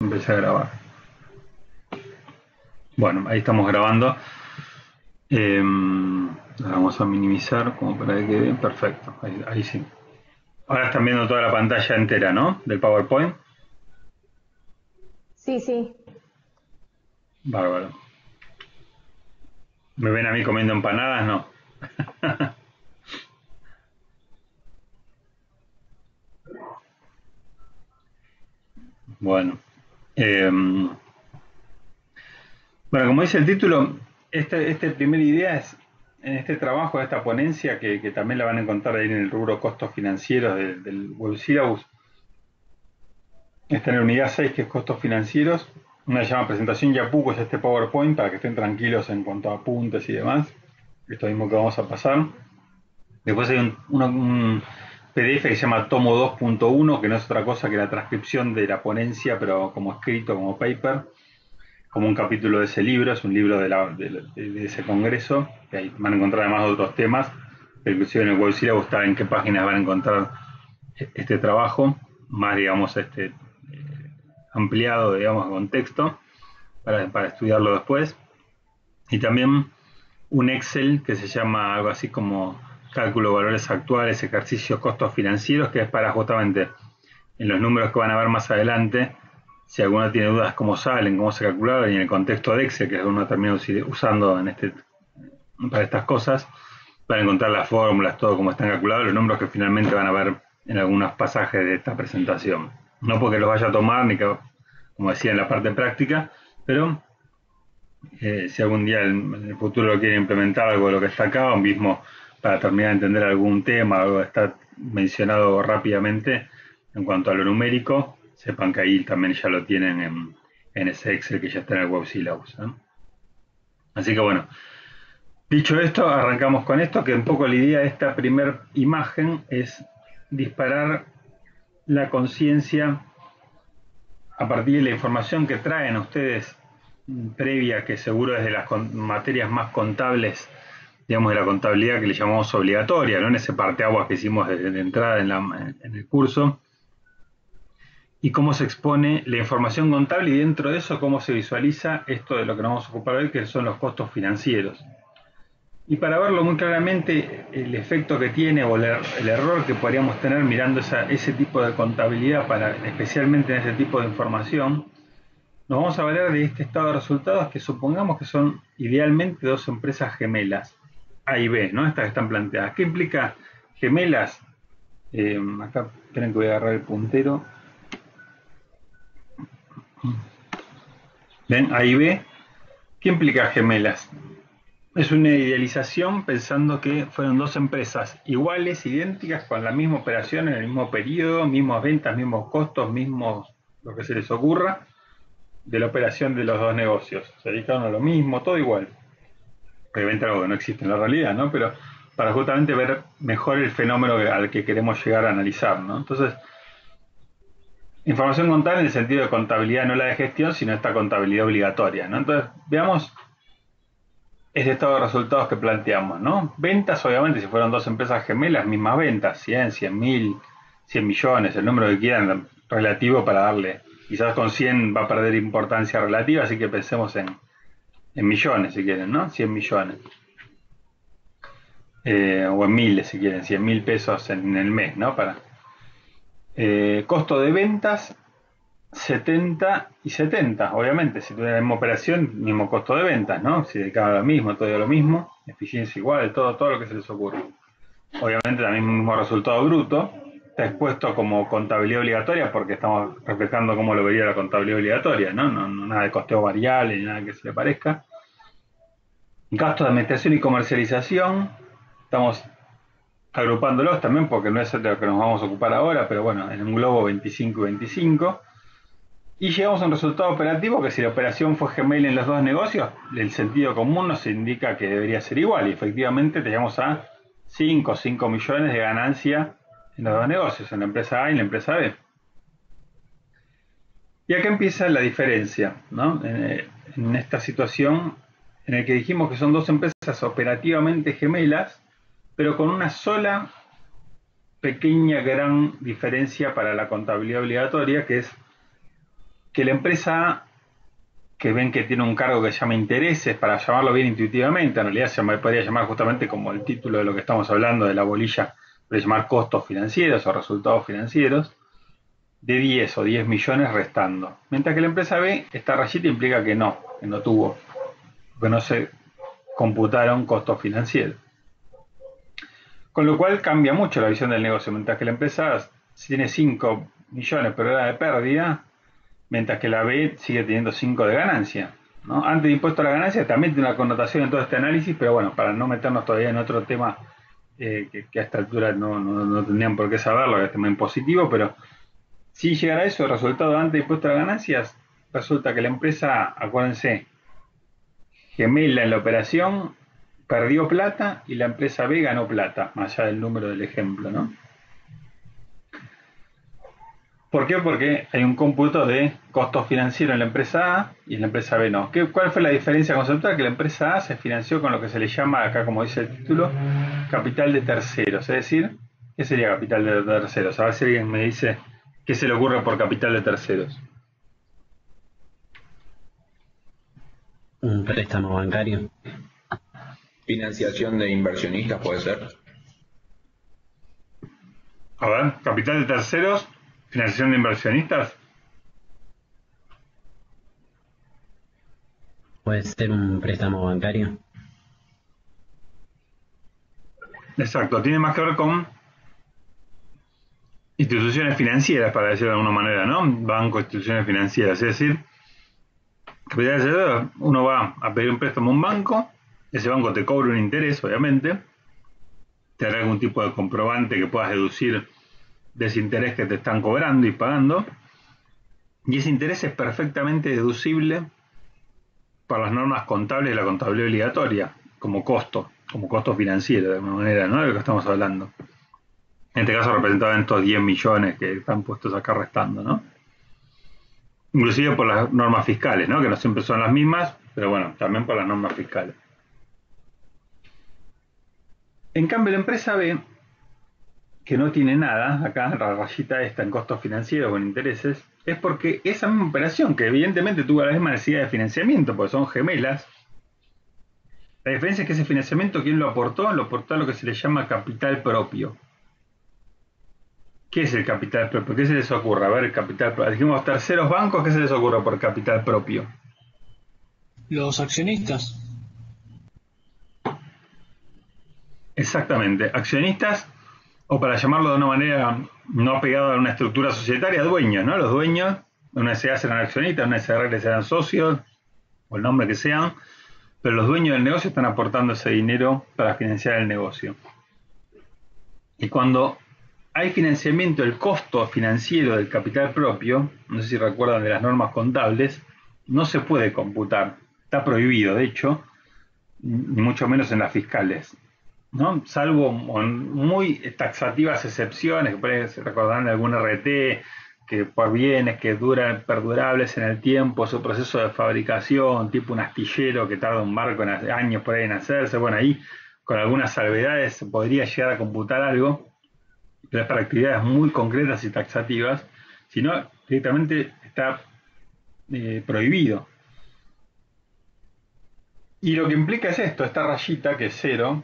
Empecé a grabar. Bueno, ahí estamos grabando. Vamos a minimizar como para que quede perfecto. Ahí sí. Ahora están viendo toda la pantalla entera, ¿no? Del PowerPoint. Sí, sí. Bárbaro. ¿Me ven a mí comiendo empanadas? No. Bueno. Bueno, como dice el título, esta primera idea es, en este trabajo, esta ponencia, que también la van a encontrar ahí en el rubro costos financieros del Web Syllabus, está en la unidad 6, que es costos financieros. Una se llama presentación Yapu, que es este PowerPoint, para que estén tranquilos en cuanto a apuntes y demás. Esto mismo que vamos a pasar. Después hay un PDF que se llama Tomo 2.1, que no es otra cosa que la transcripción de la ponencia, pero como escrito, como paper, como un capítulo de ese libro. Es un libro de ese congreso, que ahí van a encontrar además otros temas, que inclusive en el web syllabus está en qué páginas van a encontrar este trabajo, más digamos ampliado, digamos, con texto, para estudiarlo después. Y también un Excel que se llama algo así como cálculo de valores actuales, ejercicios, costos financieros, que es para justamente en los números que van a ver más adelante, si alguno tiene dudas cómo salen, cómo se calcularon, y en el contexto de Excel, que uno termina usando para estas cosas, para encontrar las fórmulas, todo cómo están calculados, los números que finalmente van a ver en algunos pasajes de esta presentación. No porque los vaya a tomar, ni que, como decía, en la parte práctica, pero si algún día en el futuro lo quieren implementar algo de lo que está acá, o mismo para terminar de entender algún tema, algo que está mencionado rápidamente en cuanto a lo numérico, sepan que ahí también ya lo tienen en ese Excel que ya está en el Web Syllabus, ¿eh? Así que bueno, dicho esto, arrancamos con esto, que un poco la idea de esta primera imagen es disparar la conciencia a partir de la información que traen ustedes previa, que seguro es de las materias más contables, digamos, de la contabilidad que le llamamos obligatoria, ¿no? En ese parteaguas que hicimos de entrada en el curso, y cómo se expone la información contable y dentro de eso cómo se visualiza esto de lo que nos vamos a ocupar hoy, que son los costos financieros. Y para verlo muy claramente, el efecto que tiene o el error que podríamos tener mirando ese tipo de contabilidad, especialmente en ese tipo de información, nos vamos a valer de este estado de resultados que supongamos que son idealmente dos empresas gemelas, A y B, ¿no? Estas que están planteadas. ¿Qué implica gemelas? Acá, esperen que voy a agarrar el puntero. ¿Ven? A y B. ¿Qué implica gemelas? Es una idealización pensando que fueron dos empresas iguales, idénticas, con la misma operación en el mismo periodo, mismas ventas, mismos costos, mismos lo que se les ocurra, de la operación de los dos negocios. Se dedicaron a lo mismo, todo igual. Obviamente algo que no existe en la realidad, ¿no? Pero para justamente ver mejor el fenómeno al que queremos llegar a analizar, ¿no? Entonces, información contable en el sentido de contabilidad, no la de gestión, sino esta contabilidad obligatoria, ¿no? Entonces, veamos este estado de resultados que planteamos, ¿no? Ventas, obviamente, si fueron dos empresas gemelas, mismas ventas, 100, 100.000, 100 millones, el número que quieran relativo para darle. Quizás con 100 va a perder importancia relativa, así que pensemos en millones, si quieren, ¿no? 100 millones. O en miles, si quieren, 100.000 pesos en el mes, ¿no? Costo de ventas, 70 y 70, obviamente, si tuvieran la misma operación, mismo costo de ventas, ¿no? Si dedicaba lo mismo, todo lo mismo, eficiencia igual, todo lo que se les ocurre. Obviamente también mismo resultado bruto, está expuesto como contabilidad obligatoria porque estamos reflejando cómo lo vería la contabilidad obligatoria, ¿no? No nada de costeo variable ni nada que se le parezca. Gastos de administración y comercialización, estamos agrupándolos también porque no es de lo que nos vamos a ocupar ahora, pero bueno, en un globo 25 y 25. Y llegamos a un resultado operativo que si la operación fue gemela en los dos negocios, el sentido común nos indica que debería ser igual. Y efectivamente llegamos a 5 millones de ganancia en los dos negocios, en la empresa A y en la empresa B. Y acá empieza la diferencia, ¿no? En esta situación en la que dijimos que son dos empresas operativamente gemelas, pero con una sola pequeña gran diferencia para la contabilidad obligatoria, que es que la empresa A, que ven que tiene un cargo que se llama intereses, para llamarlo bien intuitivamente, en realidad podría llamar justamente como el título de lo que estamos hablando de la bolilla, podría llamar costos financieros o resultados financieros, de 10 o 10 millones restando. Mientras que la empresa B, esta rayita implica que no tuvo, que no se computaron costos financieros. Con lo cual cambia mucho la visión del negocio. Mientras que la empresa A tiene 5 millones pero era de pérdida, mientras que la B sigue teniendo 5 de ganancia, ¿no? Antes de impuesto a la ganancia también tiene una connotación en todo este análisis, pero bueno, para no meternos todavía en otro tema que a esta altura no tendrían por qué saberlo, que es tema impositivo, pero si llegara a eso, el resultado antes de impuesto a las ganancias, resulta que la empresa, acuérdense, gemela en la operación, perdió plata y la empresa B ganó plata, más allá del número del ejemplo, ¿no? ¿Por qué? Porque hay un cómputo de costos financieros en la empresa A y en la empresa B no. ¿Cuál fue la diferencia conceptual? Que la empresa A se financió con lo que se le llama, acá como dice el título, capital de terceros. Es decir, ¿qué sería capital de terceros? A ver si alguien me dice qué se le ocurre por capital de terceros. Un préstamo bancario. Financiación de inversionistas puede ser. A ver, capital de terceros, financiación de inversionistas. Puede ser un préstamo bancario. Exacto, tiene más que ver con instituciones financieras, para decirlo de alguna manera, ¿no? Bancos, instituciones financieras. Es decir, capital de terceros, uno va a pedir un préstamo a un banco, ese banco te cobra un interés, obviamente, te hará algún tipo de comprobante que puedas deducir de ese interés que te están cobrando y pagando, y ese interés es perfectamente deducible para las normas contables de la contabilidad obligatoria, como costo financiero, de alguna manera, ¿no? De lo que estamos hablando. En este caso representaban estos 10 millones que están puestos acá restando, ¿no? Inclusive por las normas fiscales, ¿no? Que no siempre son las mismas, pero bueno, también por las normas fiscales. En cambio, la empresa B, que no tiene nada, acá la rayita esta en costos financieros o en intereses, es porque esa misma operación, que evidentemente tuvo la misma necesidad de financiamiento, porque son gemelas, la diferencia es que ese financiamiento, ¿quién lo aportó? Lo aportó a lo que se le llama capital propio. ¿Qué es el capital propio? ¿Qué se les ocurre? A ver, el capital propio. Dijimos terceros bancos, ¿qué se les ocurre por capital propio? Los accionistas. Exactamente, accionistas, o para llamarlo de una manera no apegada a una estructura societaria, dueños, ¿no? Los dueños, una SA serán accionistas, una SRL serán socios, o el nombre que sean, pero los dueños del negocio están aportando ese dinero para financiar el negocio. Y cuando hay financiamiento, el costo financiero del capital propio, no sé si recuerdan de las normas contables, no se puede computar, está prohibido, de hecho, ni mucho menos en las fiscales, ¿no? Salvo muy taxativas excepciones, que se recordarán de algún RT, que por bienes que duran perdurables en el tiempo, su proceso de fabricación, tipo un astillero que tarda un barco en años por ahí en hacerse, bueno, ahí con algunas salvedades se podría llegar a computar algo, pero es para actividades muy concretas y taxativas, si no, directamente está prohibido. Y lo que implica es esto, esta rayita que es cero.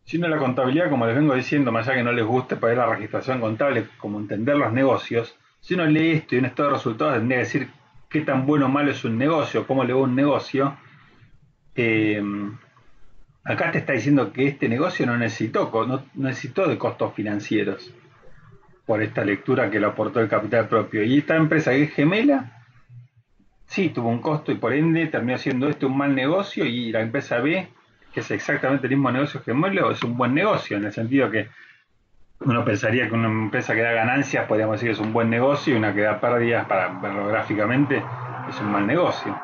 Si uno la contabilidad, como les vengo diciendo, más allá que no les guste para ver la registración contable, como entender los negocios, si uno lee esto y un estado de resultados, tendría que decir qué tan bueno o malo es un negocio, cómo le va un negocio. Acá te está diciendo que este negocio no necesitó de costos financieros por esta lectura que lo aportó el capital propio. Y esta empresa que es gemela, sí tuvo un costo y por ende terminó siendo un mal negocio, y la empresa B, que es exactamente el mismo negocio gemelo, es un buen negocio, en el sentido que uno pensaría que una empresa que da ganancias, podríamos decir que es un buen negocio, y una que da pérdidas, para verlo gráficamente, es un mal negocio.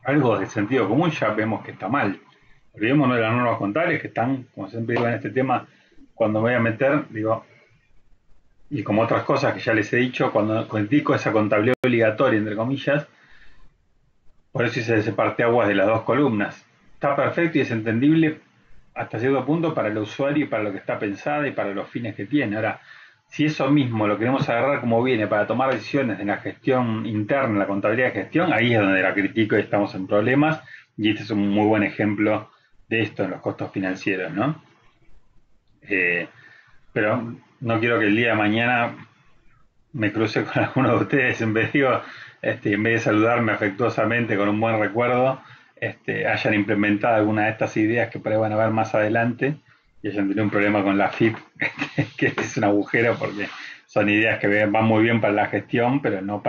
Algo de sentido común ya vemos que está mal. Olvidémonos de las normas contables que están, como siempre digo en este tema, cuando me voy a meter, digo, y como otras cosas que ya les he dicho, cuando critico esa contabilidad obligatoria, entre comillas, por eso hice ese parteaguas de las dos columnas. Está perfecto y es entendible hasta cierto punto para el usuario y para lo que está pensada y para los fines que tiene. Ahora, si eso mismo lo queremos agarrar como viene para tomar decisiones en la gestión interna, la contabilidad de gestión, ahí es donde la critico y estamos en problemas, y este es un muy buen ejemplo de esto en los costos financieros, ¿no? Pero no quiero que el día de mañana me cruce con alguno de ustedes, en vez de saludarme afectuosamente con un buen recuerdo, hayan implementado alguna de estas ideas que por ahí van a ver más adelante y hayan tenido un problema con la FIP, que es un agujero porque son ideas que van muy bien para la gestión, pero no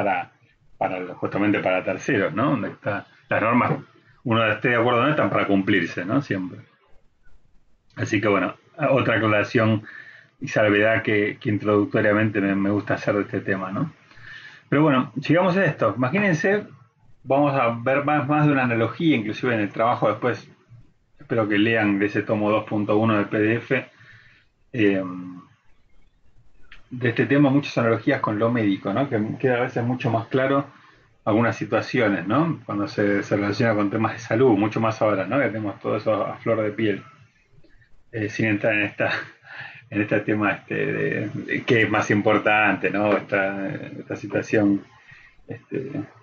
justamente para terceros, ¿no? Donde las normas, uno esté de acuerdo o no, están para cumplirse, ¿no? Siempre. Así que bueno, otra aclaración y salvedad que introductoriamente me gusta hacer de este tema, ¿no? Pero bueno, sigamos a esto. Imagínense, vamos a ver más de una analogía, inclusive en el trabajo después, espero que lean de ese tomo 2.1 del PDF, de este tema muchas analogías con lo médico, ¿no? Que queda a veces mucho más claro algunas situaciones, ¿no? Cuando se relaciona con temas de salud, mucho más ahora, ¿no? Que tenemos todo eso a flor de piel. Sin entrar en este tema de qué es más importante, ¿no? Esta situación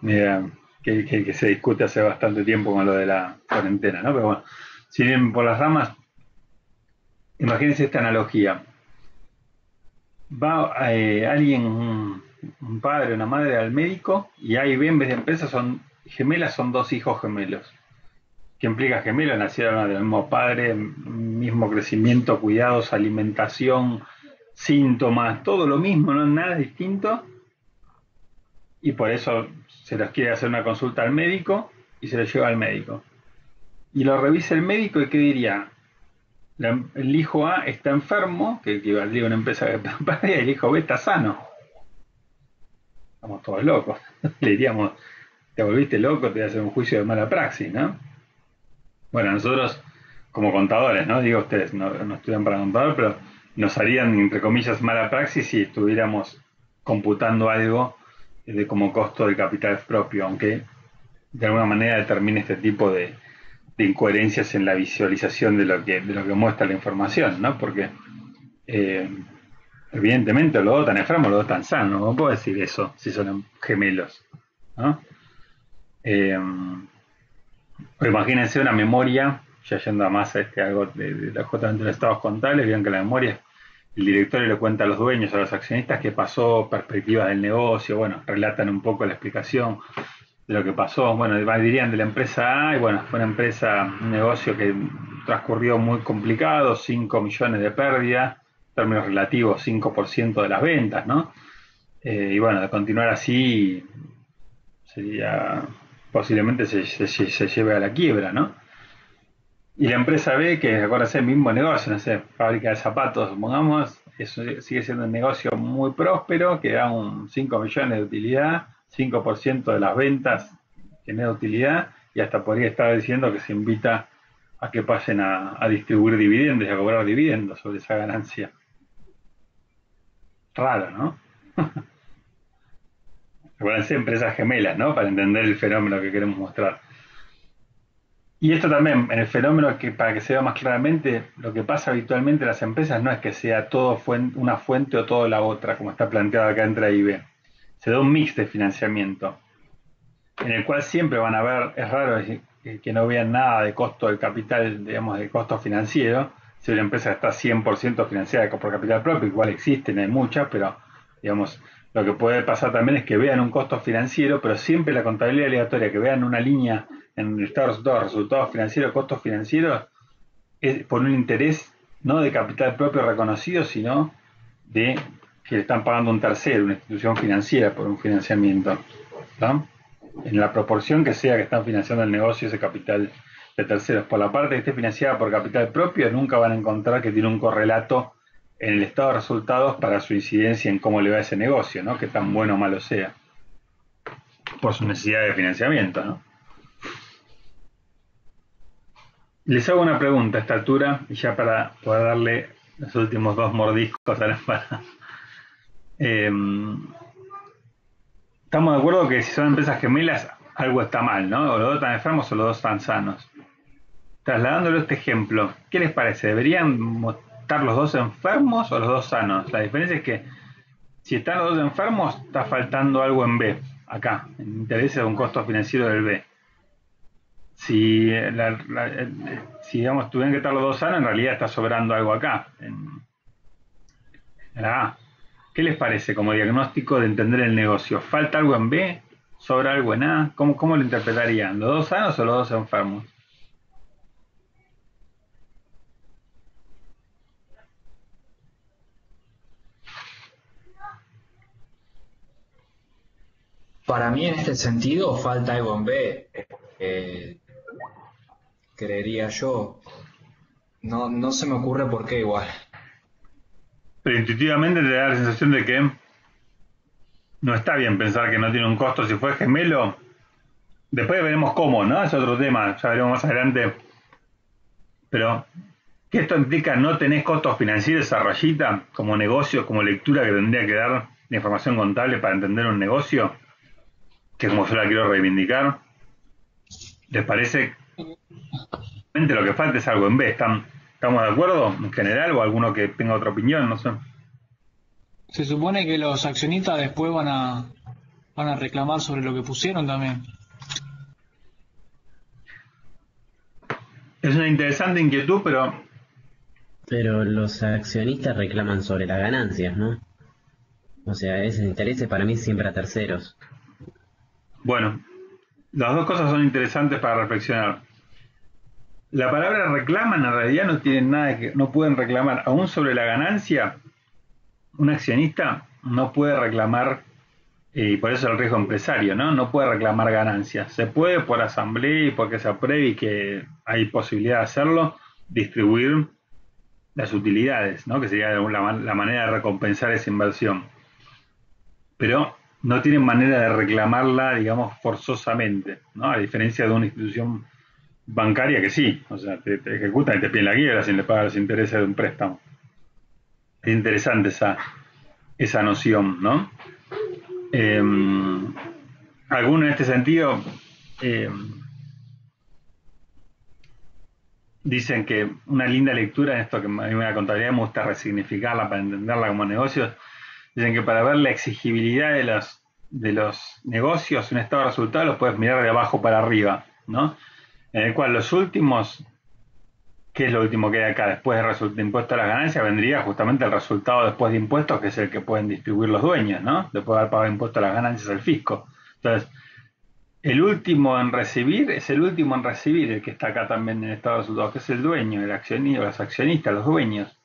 mira, que se discute hace bastante tiempo con lo de la cuarentena, ¿no? Pero bueno, si bien por las ramas, imagínense esta analogía. Va alguien, un padre o una madre al médico y ahí ven, en vez de empresas son gemelas, son dos hijos gemelos. ¿Qué implica gemelos? Nacieron del mismo padre, mismo crecimiento, cuidados, alimentación, síntomas, todo lo mismo, no nada distinto. Y por eso se los quiere hacer una consulta al médico y se los lleva al médico. Y lo revisa el médico y ¿qué diría? El hijo A está enfermo, que equivaldría a una empresa de y el hijo B está sano. Estamos todos locos. Le diríamos, te volviste loco, te voy a hacer un juicio de mala praxis, ¿no? Bueno, nosotros como contadores, ¿no? Digo, ustedes no estudian para contador, pero nos harían, entre comillas, mala praxis si estuviéramos computando algo como costo de capital propio, aunque de alguna manera determine este tipo de incoherencias en la visualización de lo que muestra la información, ¿no? Porque evidentemente los dos están enfermos, los dos están sanos, no puedo decir eso si son gemelos, ¿no? Imagínense una memoria, ya yendo a más algo justamente de los estados contables, vean que la memoria, el directorio le cuenta a los dueños, a los accionistas qué pasó, perspectivas del negocio, bueno, relatan un poco la explicación de lo que pasó, bueno, dirían de la empresa A, y bueno, fue una empresa, un negocio que transcurrió muy complicado, 5 millones de pérdida, en términos relativos 5% de las ventas, ¿no? Y bueno, de continuar así, sería, posiblemente se lleve a la quiebra, ¿no? Y la empresa B, que acuérdense, el mismo negocio, no sé, fábrica de zapatos, supongamos, eso sigue siendo un negocio muy próspero, que da un 5 millones de utilidad, 5% de las ventas genera utilidad, y hasta podría estar diciendo que se invita a que pasen a distribuir dividendos y a cobrar dividendos sobre esa ganancia. Raro, ¿no? Acuérdense, empresas gemelas, ¿no? Para entender el fenómeno que queremos mostrar. Y esto también, en el fenómeno, que para que se vea más claramente, lo que pasa habitualmente en las empresas no es que sea todo una fuente o todo la otra, como está planteado acá entre A y B. Se da un mix de financiamiento, en el cual siempre van a ver, es raro que no vean nada de costo del capital, digamos, de costo financiero, si una empresa está 100% financiada por capital propio, igual existen, hay muchas, pero, digamos, lo que puede pasar también es que vean un costo financiero, pero siempre la contabilidad aleatoria, que vean una línea en el estado de resultados financieros, costos financieros, es por un interés no de capital propio reconocido, sino de que le están pagando un tercero, una institución financiera, por un financiamiento, ¿no? En la proporción que sea que están financiando el negocio ese capital de terceros. Por la parte que esté financiada por capital propio, nunca van a encontrar que tiene un correlato en el estado de resultados para su incidencia en cómo le va ese negocio, ¿no? Que tan bueno o malo sea, por su necesidad de financiamiento, ¿no? Les hago una pregunta a esta altura, y ya para poder darle los últimos 2 mordiscos a la para. Estamos de acuerdo que si son empresas gemelas, algo está mal, ¿no? O los dos están enfermos o los dos están sanos. Trasladándolo a este ejemplo, ¿qué les parece? ¿Deberían estar los dos enfermos o los dos sanos? La diferencia es que Si están los dos enfermos, está faltando algo en B, acá, en intereses de un costo financiero del B. Si, si digamos, tuvieran que estar los dos sanos, en realidad está sobrando algo acá, en la A. ¿Qué les parece como diagnóstico de entender el negocio? ¿Falta algo en B? ¿Sobra algo en A? ¿Cómo lo interpretarían? ¿Los dos sanos o los dos enfermos? Para mí en este sentido falta algo en B, creería yo. No, no se me ocurre por qué igual. Pero intuitivamente te da la sensación de que no está bien pensar que no tiene un costo si fue gemelo. Después veremos cómo, ¿no? Es otro tema, ya veremos más adelante. Pero que esto implica no tenés costos financieros, esa rayita, como negocio, como lectura que tendría que dar la información contable para entender un negocio, que como yo la quiero reivindicar. ¿Les parece? Lo que falta es algo en B. ¿Estamos de acuerdo en general o alguno que tenga otra opinión? No sé. Se supone que los accionistas después van a reclamar sobre lo que pusieron también. Es una interesante inquietud, pero Pero los accionistas reclaman sobre las ganancias, ¿no? O sea, ese interés para mí siempre a terceros. bueno, las dos cosas son interesantes para reflexionar. La palabra reclaman en realidad no tienen nada que, no pueden reclamar, aún sobre la ganancia, un accionista no puede reclamar, y por eso el riesgo empresario, ¿no? No puede reclamar ganancias. Se puede por asamblea y porque se apruebe y que hay posibilidad de hacerlo, distribuir las utilidades, ¿no? Que sería la manera de recompensar esa inversión. Pero no tienen manera de reclamarla, digamos, forzosamente, ¿no? A diferencia de una institución bancaria que sí, o sea, te ejecutan y te piden la quiebra sin le pagar los intereses de un préstamo. Es interesante esa noción, ¿no? Algunos en este sentido dicen que una linda lectura en esto que a mí la contabilidad me gusta resignificarla para entenderla como negocios, dicen que para ver la exigibilidad de los negocios, un estado de resultados lo puedes mirar de abajo para arriba, ¿no? En el cual los últimos, ¿qué es lo último que hay acá? Después de impuesto a las ganancias vendría justamente el resultado después de impuestos, que es el que pueden distribuir los dueños, ¿no? Después de haber pagado impuesto a las ganancias al fisco. Entonces, el último en recibir es el último en recibir, el que está acá también en el estado de resultados, que es el dueño, el accionista, los accionistas, los dueños.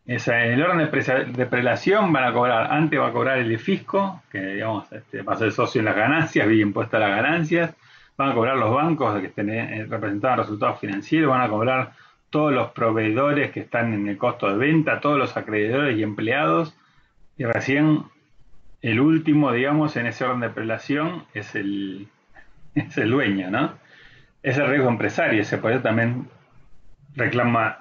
En el orden de prelación van a cobrar, antes va a cobrar el fisco, que digamos va a ser socio en las ganancias, vía impuesto a las ganancias, van a cobrar los bancos que representaban resultados financieros, van a cobrar todos los proveedores que están en el costo de venta, todos los acreedores y empleados, y recién el último, digamos, en ese orden de prelación es el dueño, ¿no? Es el riesgo empresario, ese por eso también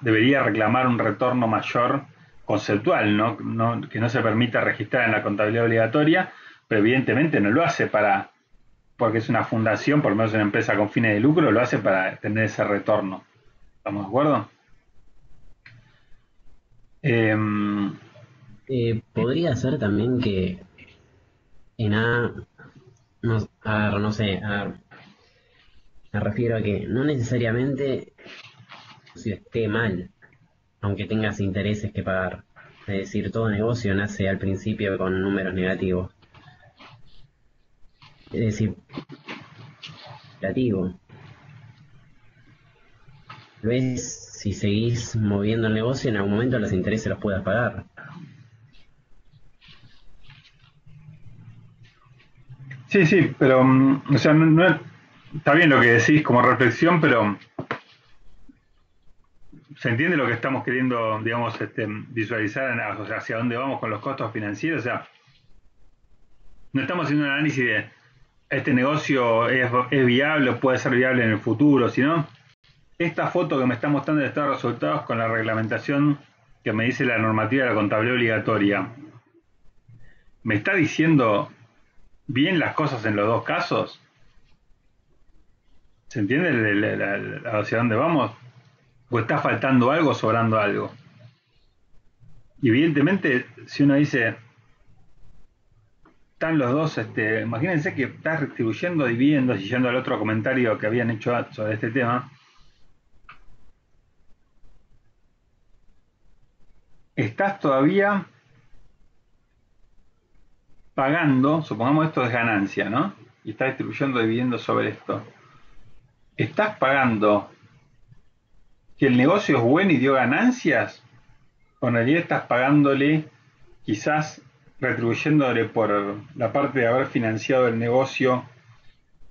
debería reclamar un retorno mayor conceptual, ¿no? Que no se permita registrar en la contabilidad obligatoria, pero evidentemente no lo hace porque es una fundación, por lo menos una empresa con fines de lucro, lo hace para tener ese retorno. ¿Estamos de acuerdo? Podría ser también que en A, no, no sé, me refiero a que no necesariamente si esté mal, aunque tengas intereses que pagar. Es decir, todo negocio nace al principio con números negativos. Es decir, negativo. Ves, si seguís moviendo el negocio, en algún momento los intereses los puedas pagar. Sí, pero, o sea, está bien lo que decís como reflexión, pero ¿se entiende lo que estamos queriendo, digamos, visualizar, o sea, hacia dónde vamos con los costos financieros? O sea, no estamos haciendo un análisis de este negocio es viable o puede ser viable en el futuro, sino esta foto que me está mostrando el estado de resultados con la reglamentación que me dice la normativa de la contabilidad obligatoria, ¿me está diciendo bien las cosas en los dos casos? ¿Se entiende hacia dónde vamos? ¿O está faltando algo, sobrando algo? Y evidentemente, si uno dice, están los dos, imagínense que estás distribuyendo dividendos, y yendo al otro comentario que habían hecho sobre este tema, estás todavía pagando, supongamos esto es ganancia, ¿no? Y estás distribuyendo dividendos sobre esto. ¿Estás pagando que el negocio es bueno y dio ganancias? ¿O en realidad estás pagándole, quizás retribuyéndole por la parte de haber financiado el negocio,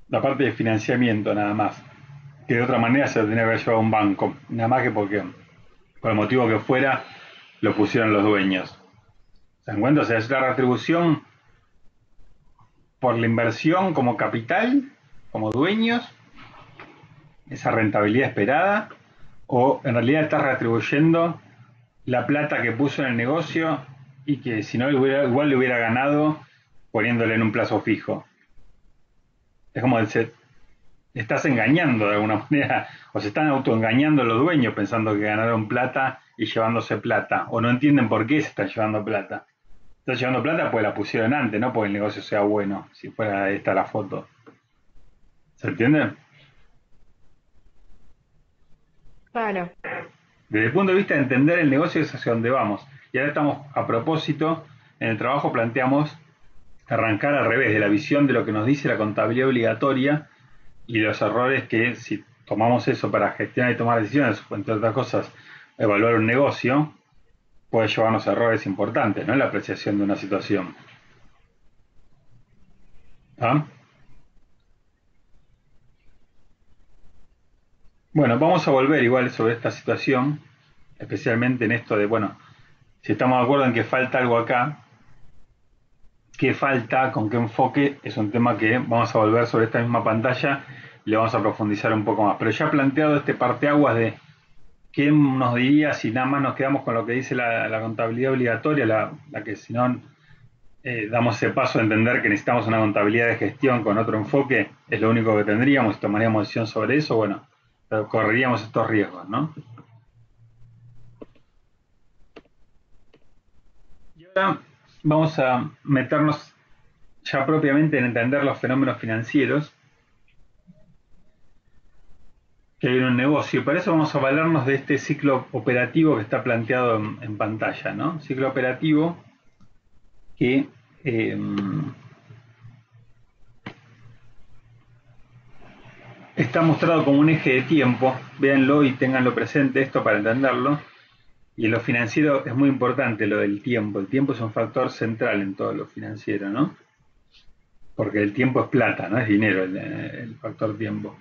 la parte de financiamiento nada más? Que de otra manera se lo tenía que haber llevado a un banco, nada más que porque, por el motivo que fuera, lo pusieron los dueños. ¿Se dan cuenta? O sea, es la retribución por la inversión como capital, como dueños, esa rentabilidad esperada, o en realidad estás retribuyendo la plata que puso en el negocio y que si no igual le hubiera ganado poniéndole en un plazo fijo. Es como decir, estás engañando de alguna manera, o se están autoengañando los dueños pensando que ganaron plata y llevándose plata, o no entienden por qué se están llevando plata. Están llevando plata pues la pusieron antes, no porque el negocio sea bueno, si fuera esta la foto. ¿Se entiende? Claro. Desde el punto de vista de entender el negocio es hacia donde vamos. Y ahora estamos, a propósito, en el trabajo planteamos arrancar al revés, de la visión de lo que nos dice la contabilidad obligatoria y los errores que, si tomamos eso para gestionar y tomar decisiones, entre otras cosas, evaluar un negocio, puede llevarnos a errores importantes, ¿no? En la apreciación de una situación. ¿Ah? Bueno, vamos a volver igual sobre esta situación, especialmente en esto de, bueno, si estamos de acuerdo en que falta algo acá, qué falta, con qué enfoque, es un tema que vamos a volver sobre esta misma pantalla y le vamos a profundizar un poco más. Pero ya planteado este parteaguas de qué nos diría si nada más nos quedamos con lo que dice la contabilidad obligatoria, la que si no damos ese paso a entender que necesitamos una contabilidad de gestión con otro enfoque, es lo único que tendríamos, si tomaríamos decisión sobre eso, bueno, correríamos estos riesgos, ¿no? Y ahora vamos a meternos ya propiamente en entender los fenómenos financieros que hay en un negocio. Y para eso vamos a valernos de este ciclo operativo que está planteado en pantalla, ¿no? Ciclo operativo que está mostrado como un eje de tiempo. Véanlo y ténganlo presente esto para entenderlo. Y en lo financiero es muy importante lo del tiempo. El tiempo es un factor central en todo lo financiero, ¿no? Porque el tiempo es plata, no es dinero el factor tiempo.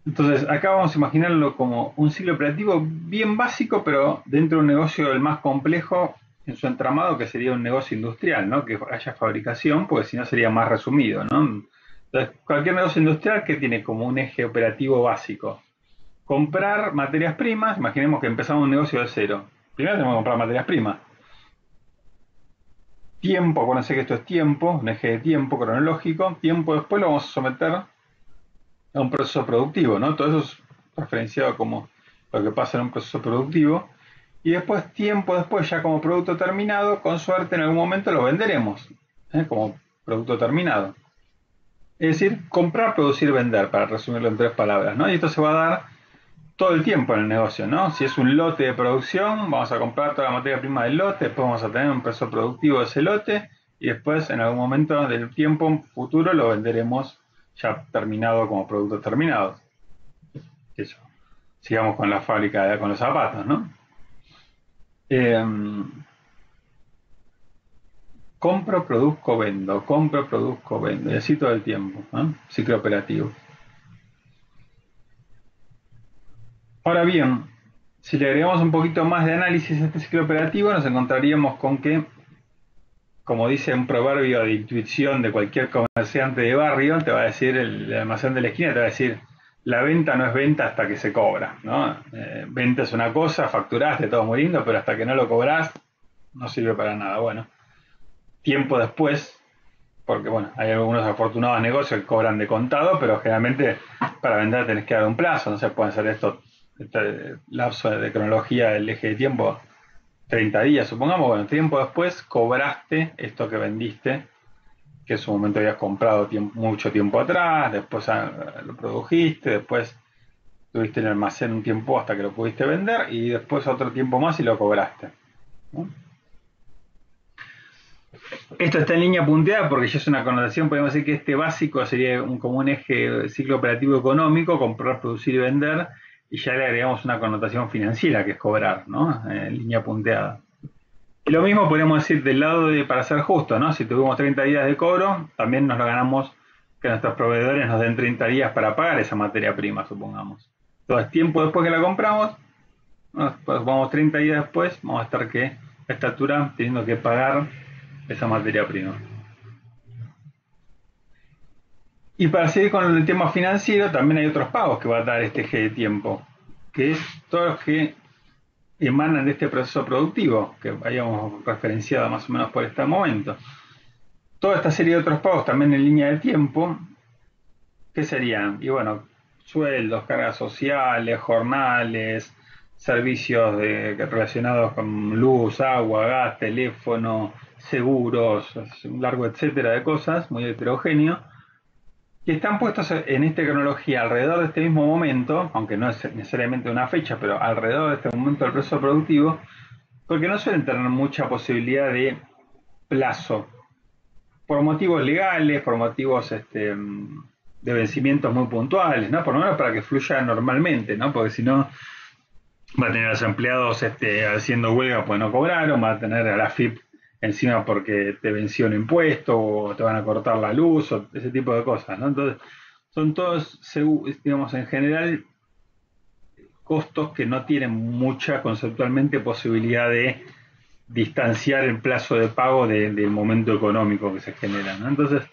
Entonces, acá vamos a imaginarlo como un ciclo operativo bien básico, pero dentro de un negocio el más complejo en su entramado, que sería un negocio industrial, ¿no? Que haya fabricación, porque si no sería más resumido, ¿no? Entonces, cualquier negocio industrial que tiene como un eje operativo básico. Comprar materias primas, imaginemos que empezamos un negocio de cero. Primero tenemos que comprar materias primas. Tiempo, acuérdense que esto es tiempo, un eje de tiempo cronológico. Tiempo después lo vamos a someter a un proceso productivo, ¿no? Todo eso es referenciado como lo que pasa en un proceso productivo. Y después, tiempo después, ya como producto terminado, con suerte en algún momento lo venderemos, como producto terminado. Es decir, comprar, producir, vender, para resumirlo en 3 palabras, ¿no? Y esto se va a dar todo el tiempo en el negocio, ¿no? Si es un lote de producción, vamos a comprar toda la materia prima del lote, después vamos a tener un proceso productivo de ese lote, y después, en algún momento del tiempo futuro, lo venderemos ya terminado como productos terminados. Eso. Sigamos con la fábrica, con los zapatos, ¿no? Compro, produzco, vendo, y así todo el tiempo, ¿no? Ciclo operativo. Ahora bien, si le agregamos un poquito más de análisis a este ciclo operativo, nos encontraríamos con que, como dice un proverbio de intuición de cualquier comerciante de barrio, te va a decir, el almacén de la esquina te va a decir, la venta no es venta hasta que se cobra, ¿no? Venta es una cosa, facturaste, todo muy lindo, pero hasta que no lo cobrás, no sirve para nada. Bueno, tiempo después, porque bueno, hay algunos afortunados negocios que cobran de contado, pero generalmente para vender tenés que dar un plazo, no se pueden hacer este lapso de cronología del eje de tiempo 30 días, supongamos. Bueno, tiempo después cobraste esto que vendiste que en su momento habías comprado mucho tiempo atrás, después lo produjiste, después tuviste en el almacén un tiempo hasta que lo pudiste vender y después otro tiempo más y lo cobraste, ¿no? Esto está en línea punteada porque ya es una connotación, podemos decir que este básico sería como un eje ciclo operativo económico, comprar, producir y vender, y ya le agregamos una connotación financiera que es cobrar, ¿no? En línea punteada. Y lo mismo podemos decir del lado de, para ser justo, ¿no? Si tuvimos 30 días de cobro, también nos lo ganamos que nuestros proveedores nos den 30 días para pagar esa materia prima, supongamos. Entonces, tiempo después que la compramos, pues vamos 30 días después, vamos a estar que a esta altura teniendo que pagar esa materia prima. Y para seguir con el tema financiero, también hay otros pagos que va a dar este eje de tiempo, que es todos los que emanan de este proceso productivo, que habíamos referenciado más o menos por este momento. Toda esta serie de otros pagos también en línea de tiempo, ¿qué serían? Y bueno, sueldos, cargas sociales, jornales, servicios relacionados con luz, agua, gas, teléfono, seguros, un largo etcétera de cosas, muy heterogéneo, que están puestos en esta cronología alrededor de este mismo momento, aunque no es necesariamente una fecha, pero alrededor de este momento del proceso productivo, porque no suelen tener mucha posibilidad de plazo, por motivos legales, por motivos de vencimientos muy puntuales, ¿no? Por lo menos para que fluya normalmente, ¿no? Porque si no, va a tener a los empleados haciendo huelga pues no cobraron, va a tener a la FIP encima porque te venció un impuesto o te van a cortar la luz o ese tipo de cosas, ¿no? Entonces, son todos, digamos, en general, costos que no tienen mucha conceptualmente posibilidad de distanciar el plazo de pago del momento económico que se genera, ¿no? Entonces,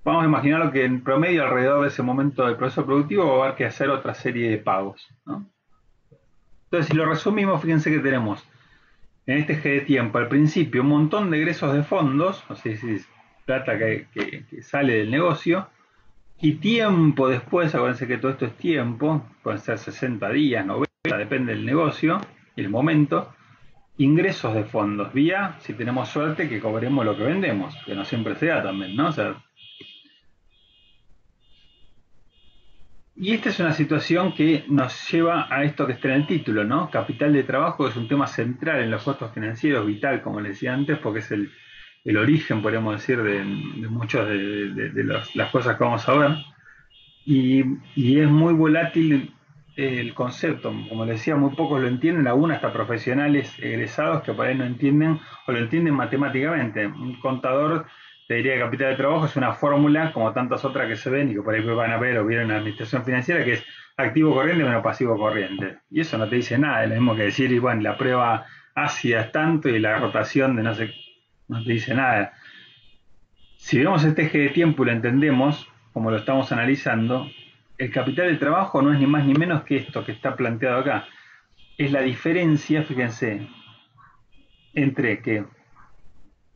vamos a imaginar que en promedio alrededor de ese momento del proceso productivo va a haber que hacer otra serie de pagos, ¿no? Entonces, si lo resumimos, fíjense que tenemos en este eje de tiempo, al principio, un montón de egresos de fondos, o sea, es plata que sale del negocio, y tiempo después, acuérdense que todo esto es tiempo, pueden ser 60 días, 90, depende del negocio y el momento, ingresos de fondos, vía, si tenemos suerte, que cobremos lo que vendemos, que no siempre se da también, ¿no? O sea, y esta es una situación que nos lleva a esto que está en el título, ¿no? Capital de trabajo es un tema central en los costos financieros, vital, como les decía antes, porque es el origen, podríamos decir, de muchas de las cosas que vamos a ver. Y es muy volátil el concepto, como les decía, muy pocos lo entienden, aún hasta profesionales egresados que por ahí no entienden o lo entienden matemáticamente. Un contador te diría que capital de trabajo es una fórmula como tantas otras que se ven y que por ahí van a ver o vieron en la administración financiera, que es activo corriente menos pasivo corriente. Y eso no te dice nada, es lo mismo que decir, y bueno, la prueba ácida es tanto y la rotación de no sé, no te dice nada. Si vemos este eje de tiempo y lo entendemos, como lo estamos analizando, el capital de trabajo no es ni más ni menos que esto que está planteado acá. Es la diferencia, fíjense, entre que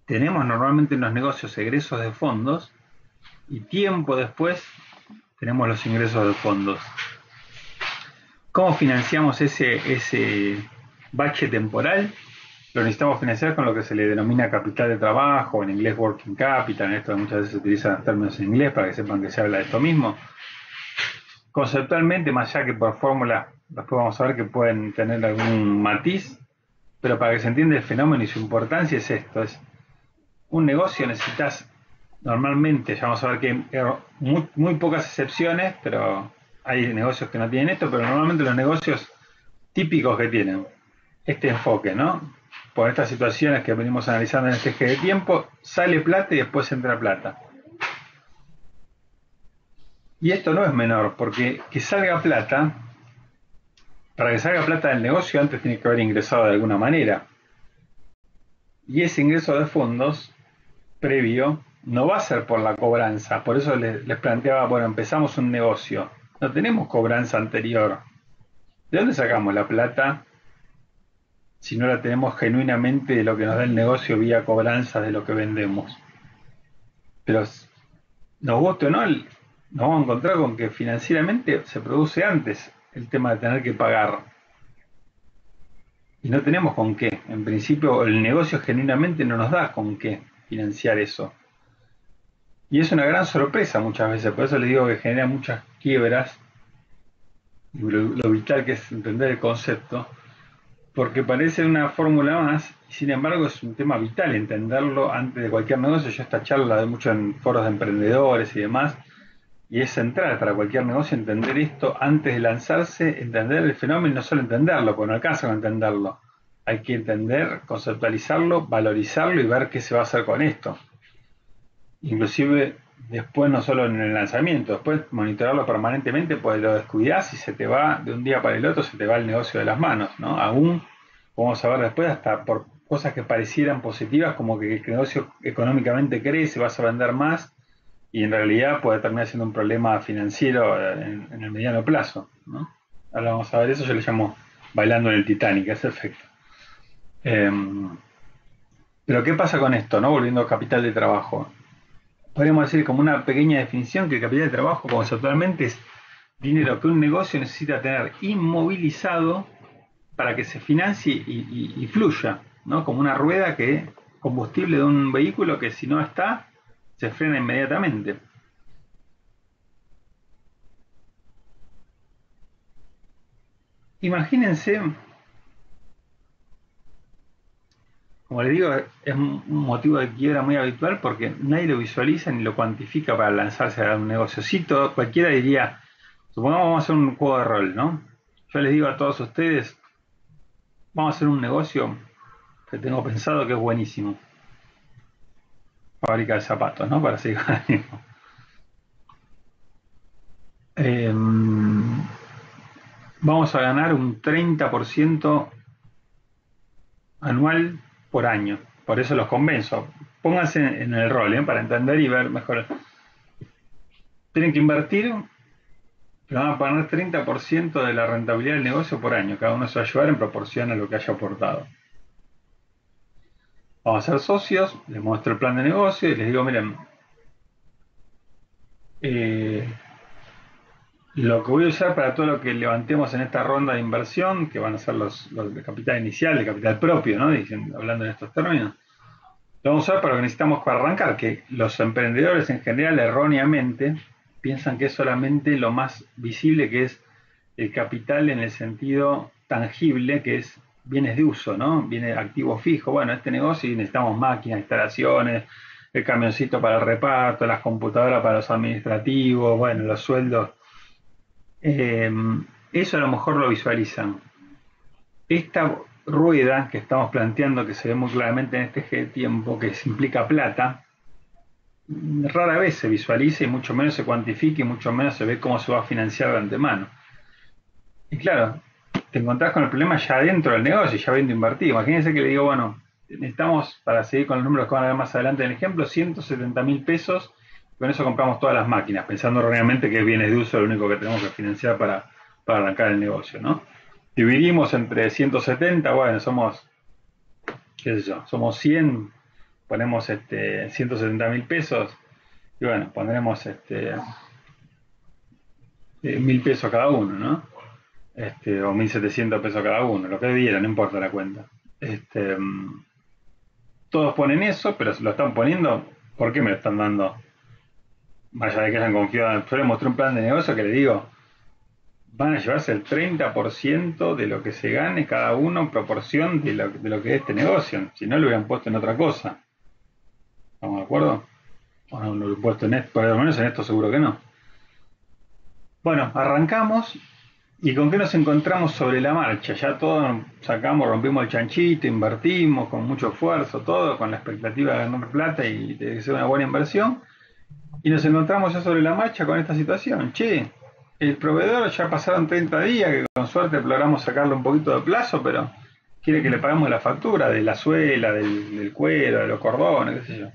tenemos normalmente en los negocios egresos de fondos y tiempo después tenemos los ingresos de fondos. ¿Cómo financiamos ese bache temporal? Lo necesitamos financiar con lo que se le denomina capital de trabajo, en inglés working capital, en esto muchas veces se utilizan términos en inglés para que sepan que se habla de esto mismo. Conceptualmente, más allá que por fórmula, después vamos a ver que pueden tener algún matiz, pero para que se entienda el fenómeno y su importancia es esto, es un negocio necesitas normalmente, ya vamos a ver que hay muy pocas excepciones, pero hay negocios que no tienen esto, pero normalmente los negocios típicos que tienen este enfoque, ¿no? Por estas situaciones que venimos analizando en este eje de tiempo, sale plata y después entra plata. Y esto no es menor, porque que salga plata, para que salga plata del negocio antes tiene que haber ingresado de alguna manera. Y ese ingreso de fondos previo no va a ser por la cobranza, por eso les planteaba, bueno, empezamos un negocio, no tenemos cobranza anterior. ¿De dónde sacamos la plata si no la tenemos genuinamente de lo que nos da el negocio vía cobranza de lo que vendemos? Pero nos guste o no, nos vamos a encontrar con que financieramente se produce antes el tema de tener que pagar. Y no tenemos con qué. En principio el negocio genuinamente no nos da con qué financiar eso. Y es una gran sorpresa muchas veces, por eso les digo que genera muchas quiebras, lo vital que es entender el concepto, porque parece una fórmula más, y sin embargo es un tema vital entenderlo antes de cualquier negocio. Yo esta charla la doy mucho en foros de emprendedores y demás, y es central para cualquier negocio entender esto antes de lanzarse, entender el fenómeno, no solo entenderlo, porque no alcanza con entenderlo. Hay que entender, conceptualizarlo, valorizarlo y ver qué se va a hacer con esto. Inclusive después, no solo en el lanzamiento, después monitorarlo permanentemente, pues lo descuidás y se te va de un día para el otro, se te va el negocio de las manos, ¿no? Aún, vamos a ver después, hasta por cosas que parecieran positivas, como que el negocio económicamente crece, vas a vender más, y en realidad puede terminar siendo un problema financiero en el mediano plazo, ¿no? Ahora vamos a ver eso, yo le llamo bailando en el Titanic, ese efecto. Pero ¿qué pasa con esto, no? Volviendo a capital de trabajo. Podríamos decir como una pequeña definición que el capital de trabajo conceptualmente es dinero que un negocio necesita tener inmovilizado para que se financie y fluya, ¿no? Como una rueda que, combustible de un vehículo que si no está, se frena inmediatamente. Imagínense, como les digo, es un motivo de quiebra muy habitual porque nadie lo visualiza ni lo cuantifica para lanzarse a un negociocito. Cualquiera diría, supongamos vamos a hacer un juego de rol, ¿no? Yo les digo a todos ustedes, vamos a hacer un negocio que tengo pensado que es buenísimo. Fábrica de zapatos, ¿no? Para seguir con el mismo. Vamos a ganar un 30% anual por año. Por eso los convenzo. Pónganse en el rol, para entender y ver mejor. Tienen que invertir, pero van a poner 30% de la rentabilidad del negocio por año. Cada uno se va a llevar en proporción a lo que haya aportado. Vamos a ser socios, les muestro el plan de negocio y les digo, miren, lo que voy a usar para todo lo que levantemos en esta ronda de inversión, que van a ser los de capital inicial, de capital propio, ¿no? Hablando en estos términos, lo vamos a usar para lo que necesitamos para arrancar, que los emprendedores en general erróneamente piensan que es solamente lo más visible, que es el capital en el sentido tangible, que es bienes de uso, ¿no? Bienes activo fijo. Bueno, este negocio necesitamos máquinas, instalaciones, el camioncito para el reparto, las computadoras para los administrativos, bueno, los sueldos. Eso a lo mejor lo visualizan. Esta rueda que estamos planteando, que se ve muy claramente en este eje de tiempo, que implica plata, rara vez se visualiza y mucho menos se cuantifica y mucho menos se ve cómo se va a financiar de antemano. Y claro, te encontrás con el problema ya dentro del negocio, ya habiendo invertido. Imagínense que le digo, bueno, necesitamos, para seguir con los números que van a ver más adelante en el ejemplo, 170.000 pesos. Con eso compramos todas las máquinas, pensando realmente que es bienes de uso lo único que tenemos que financiar para arrancar el negocio, ¿no? Dividimos entre 170, bueno, somos, qué sé yo, somos 100, ponemos 170.000 pesos, y bueno, pondremos 1.000 pesos cada uno, ¿no? O 1.700 pesos cada uno, lo que diera, no importa la cuenta. Todos ponen eso, pero lo están poniendo, ¿por qué me lo están dando? Más allá de que hayan confiado, yo les mostré un plan de negocio que le digo, van a llevarse el 30% de lo que se gane cada uno en proporción de lo que es este negocio. Si no, lo hubieran puesto en otra cosa. ¿Estamos de acuerdo? O no lo hubieran puesto en esto, por lo menos en esto seguro que no. Bueno, arrancamos. ¿Y con qué nos encontramos sobre la marcha? Ya todo sacamos, rompimos el chanchito, invertimos con mucho esfuerzo, todo, con la expectativa de ganar plata y de ser una buena inversión. Y nos encontramos ya sobre la marcha con esta situación. Che, el proveedor ya pasaron 30 días, que con suerte logramos sacarle un poquito de plazo, pero quiere que le pagamos la factura de la suela, del cuero, de los cordones, qué sé yo.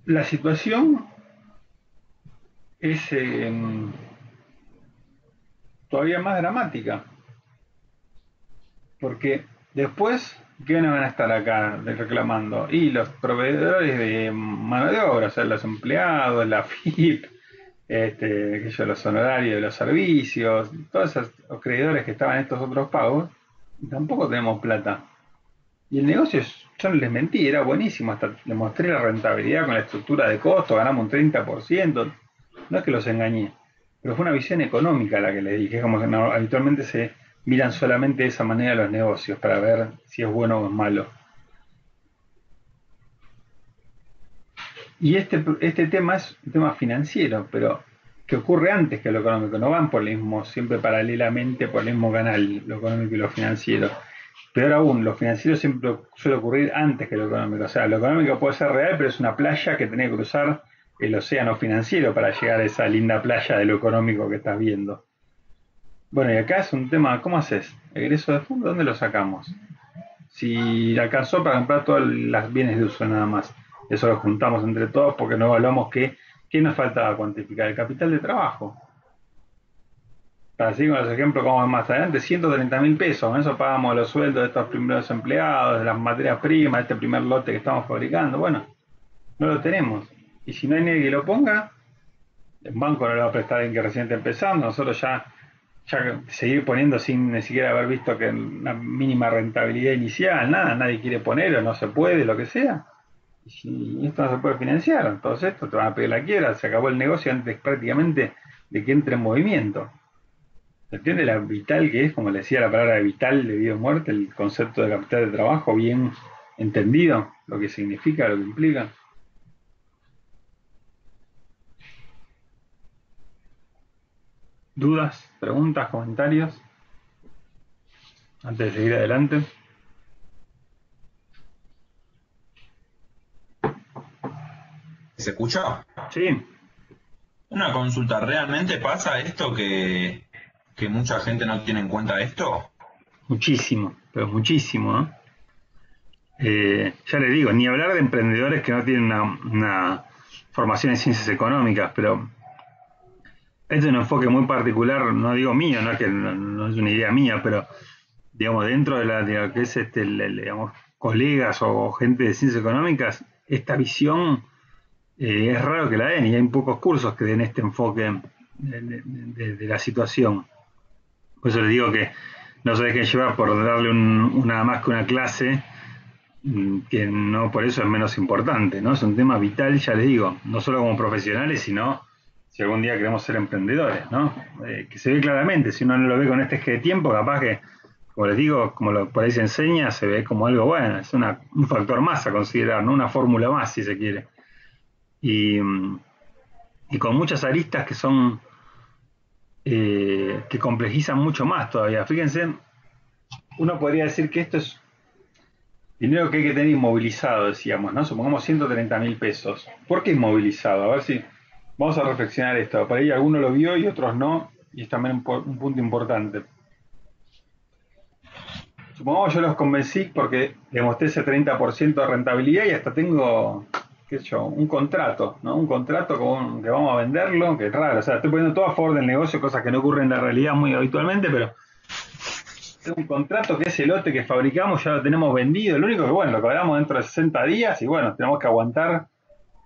La situación es todavía más dramática, porque después, ¿qué van a estar acá reclamando? Y los proveedores de mano de obra, o sea, los empleados, la FIP, los honorarios de los servicios, todos esos acreedores que estaban en estos otros pagos, y tampoco tenemos plata. Y el negocio, yo no les mentí, era buenísimo, hasta le mostré la rentabilidad con la estructura de costo, ganamos un 30%, no es que los engañé, pero fue una visión económica la que les dije, como que habitualmente se miran solamente de esa manera los negocios para ver si es bueno o es malo. Y este tema es un tema financiero, pero que ocurre antes que lo económico, no van por el mismo, siempre paralelamente por el mismo canal, lo económico y lo financiero. Peor aún, lo financiero siempre suele ocurrir antes que lo económico. O sea, lo económico puede ser real, pero es una playa que tenés que cruzar el océano financiero para llegar a esa linda playa de lo económico que estás viendo. Bueno, y acá es un tema, ¿cómo haces? ¿Egreso de fondo? ¿Dónde lo sacamos? Si alcanzó para comprar todos los bienes de uso nada más. Eso lo juntamos entre todos porque no evaluamos qué nos faltaba cuantificar. El capital de trabajo. Para seguir con los ejemplos como vamos más adelante, 130.000 pesos. Con eso pagamos los sueldos de estos primeros empleados, de las materias primas, de este primer lote que estamos fabricando. Bueno, no lo tenemos. Y si no hay nadie que lo ponga, el banco no lo va a prestar en que recién está empezando. Nosotros ya seguir poniendo sin ni siquiera haber visto que una mínima rentabilidad inicial, nada, nadie quiere poner o no se puede, lo que sea. Y si esto no se puede financiar, entonces esto te van a pedir la quiebra, se acabó el negocio antes prácticamente de que entre en movimiento. ¿Se entiende la vital que es? Como le decía la palabra de vital, de vida o muerte, el concepto de capital de trabajo bien entendido, lo que significa, lo que implica. ¿Dudas, preguntas, comentarios? Antes de seguir adelante. ¿Se escucha? Sí. Una consulta, ¿realmente pasa esto que mucha gente no tiene en cuenta esto? Muchísimo, pero muchísimo, ¿no? Ya les digo, ni hablar de emprendedores que no tienen una formación en ciencias económicas, pero este es un enfoque muy particular, no digo mío, no es que no es una idea mía, pero digamos, dentro de lo que es digamos, colegas o gente de ciencias económicas, esta visión es raro que la den y hay pocos cursos que den este enfoque de la situación. Por eso les digo que no se dejen llevar por darle nada más que una clase, que no por eso es menos importante, ¿no? Es un tema vital, ya les digo, no solo como profesionales, sino si algún día queremos ser emprendedores, ¿no? Que se ve claramente, si uno no lo ve con este eje de tiempo, capaz que, como les digo, como por ahí se enseña, se ve como algo bueno, es un factor más a considerar, ¿no? Una fórmula más, si se quiere. Y con muchas aristas que son que complejizan mucho más todavía. Fíjense, uno podría decir que esto es dinero que hay que tener inmovilizado, decíamos, ¿no? Supongamos 130.000 pesos. ¿Por qué inmovilizado? A ver si vamos a reflexionar esto. Por ahí alguno lo vio y otros no, y es también un punto importante. Supongamos yo los convencí porque demostré ese 30% de rentabilidad y hasta tengo, qué sé yo, un contrato, ¿no? Un contrato que vamos a venderlo, que es raro, o sea, estoy poniendo todo a favor del negocio, cosas que no ocurren en la realidad muy habitualmente, pero tengo un contrato que ese lote que fabricamos ya lo tenemos vendido, lo único que, bueno, lo cobramos dentro de 60 días y bueno, tenemos que aguantar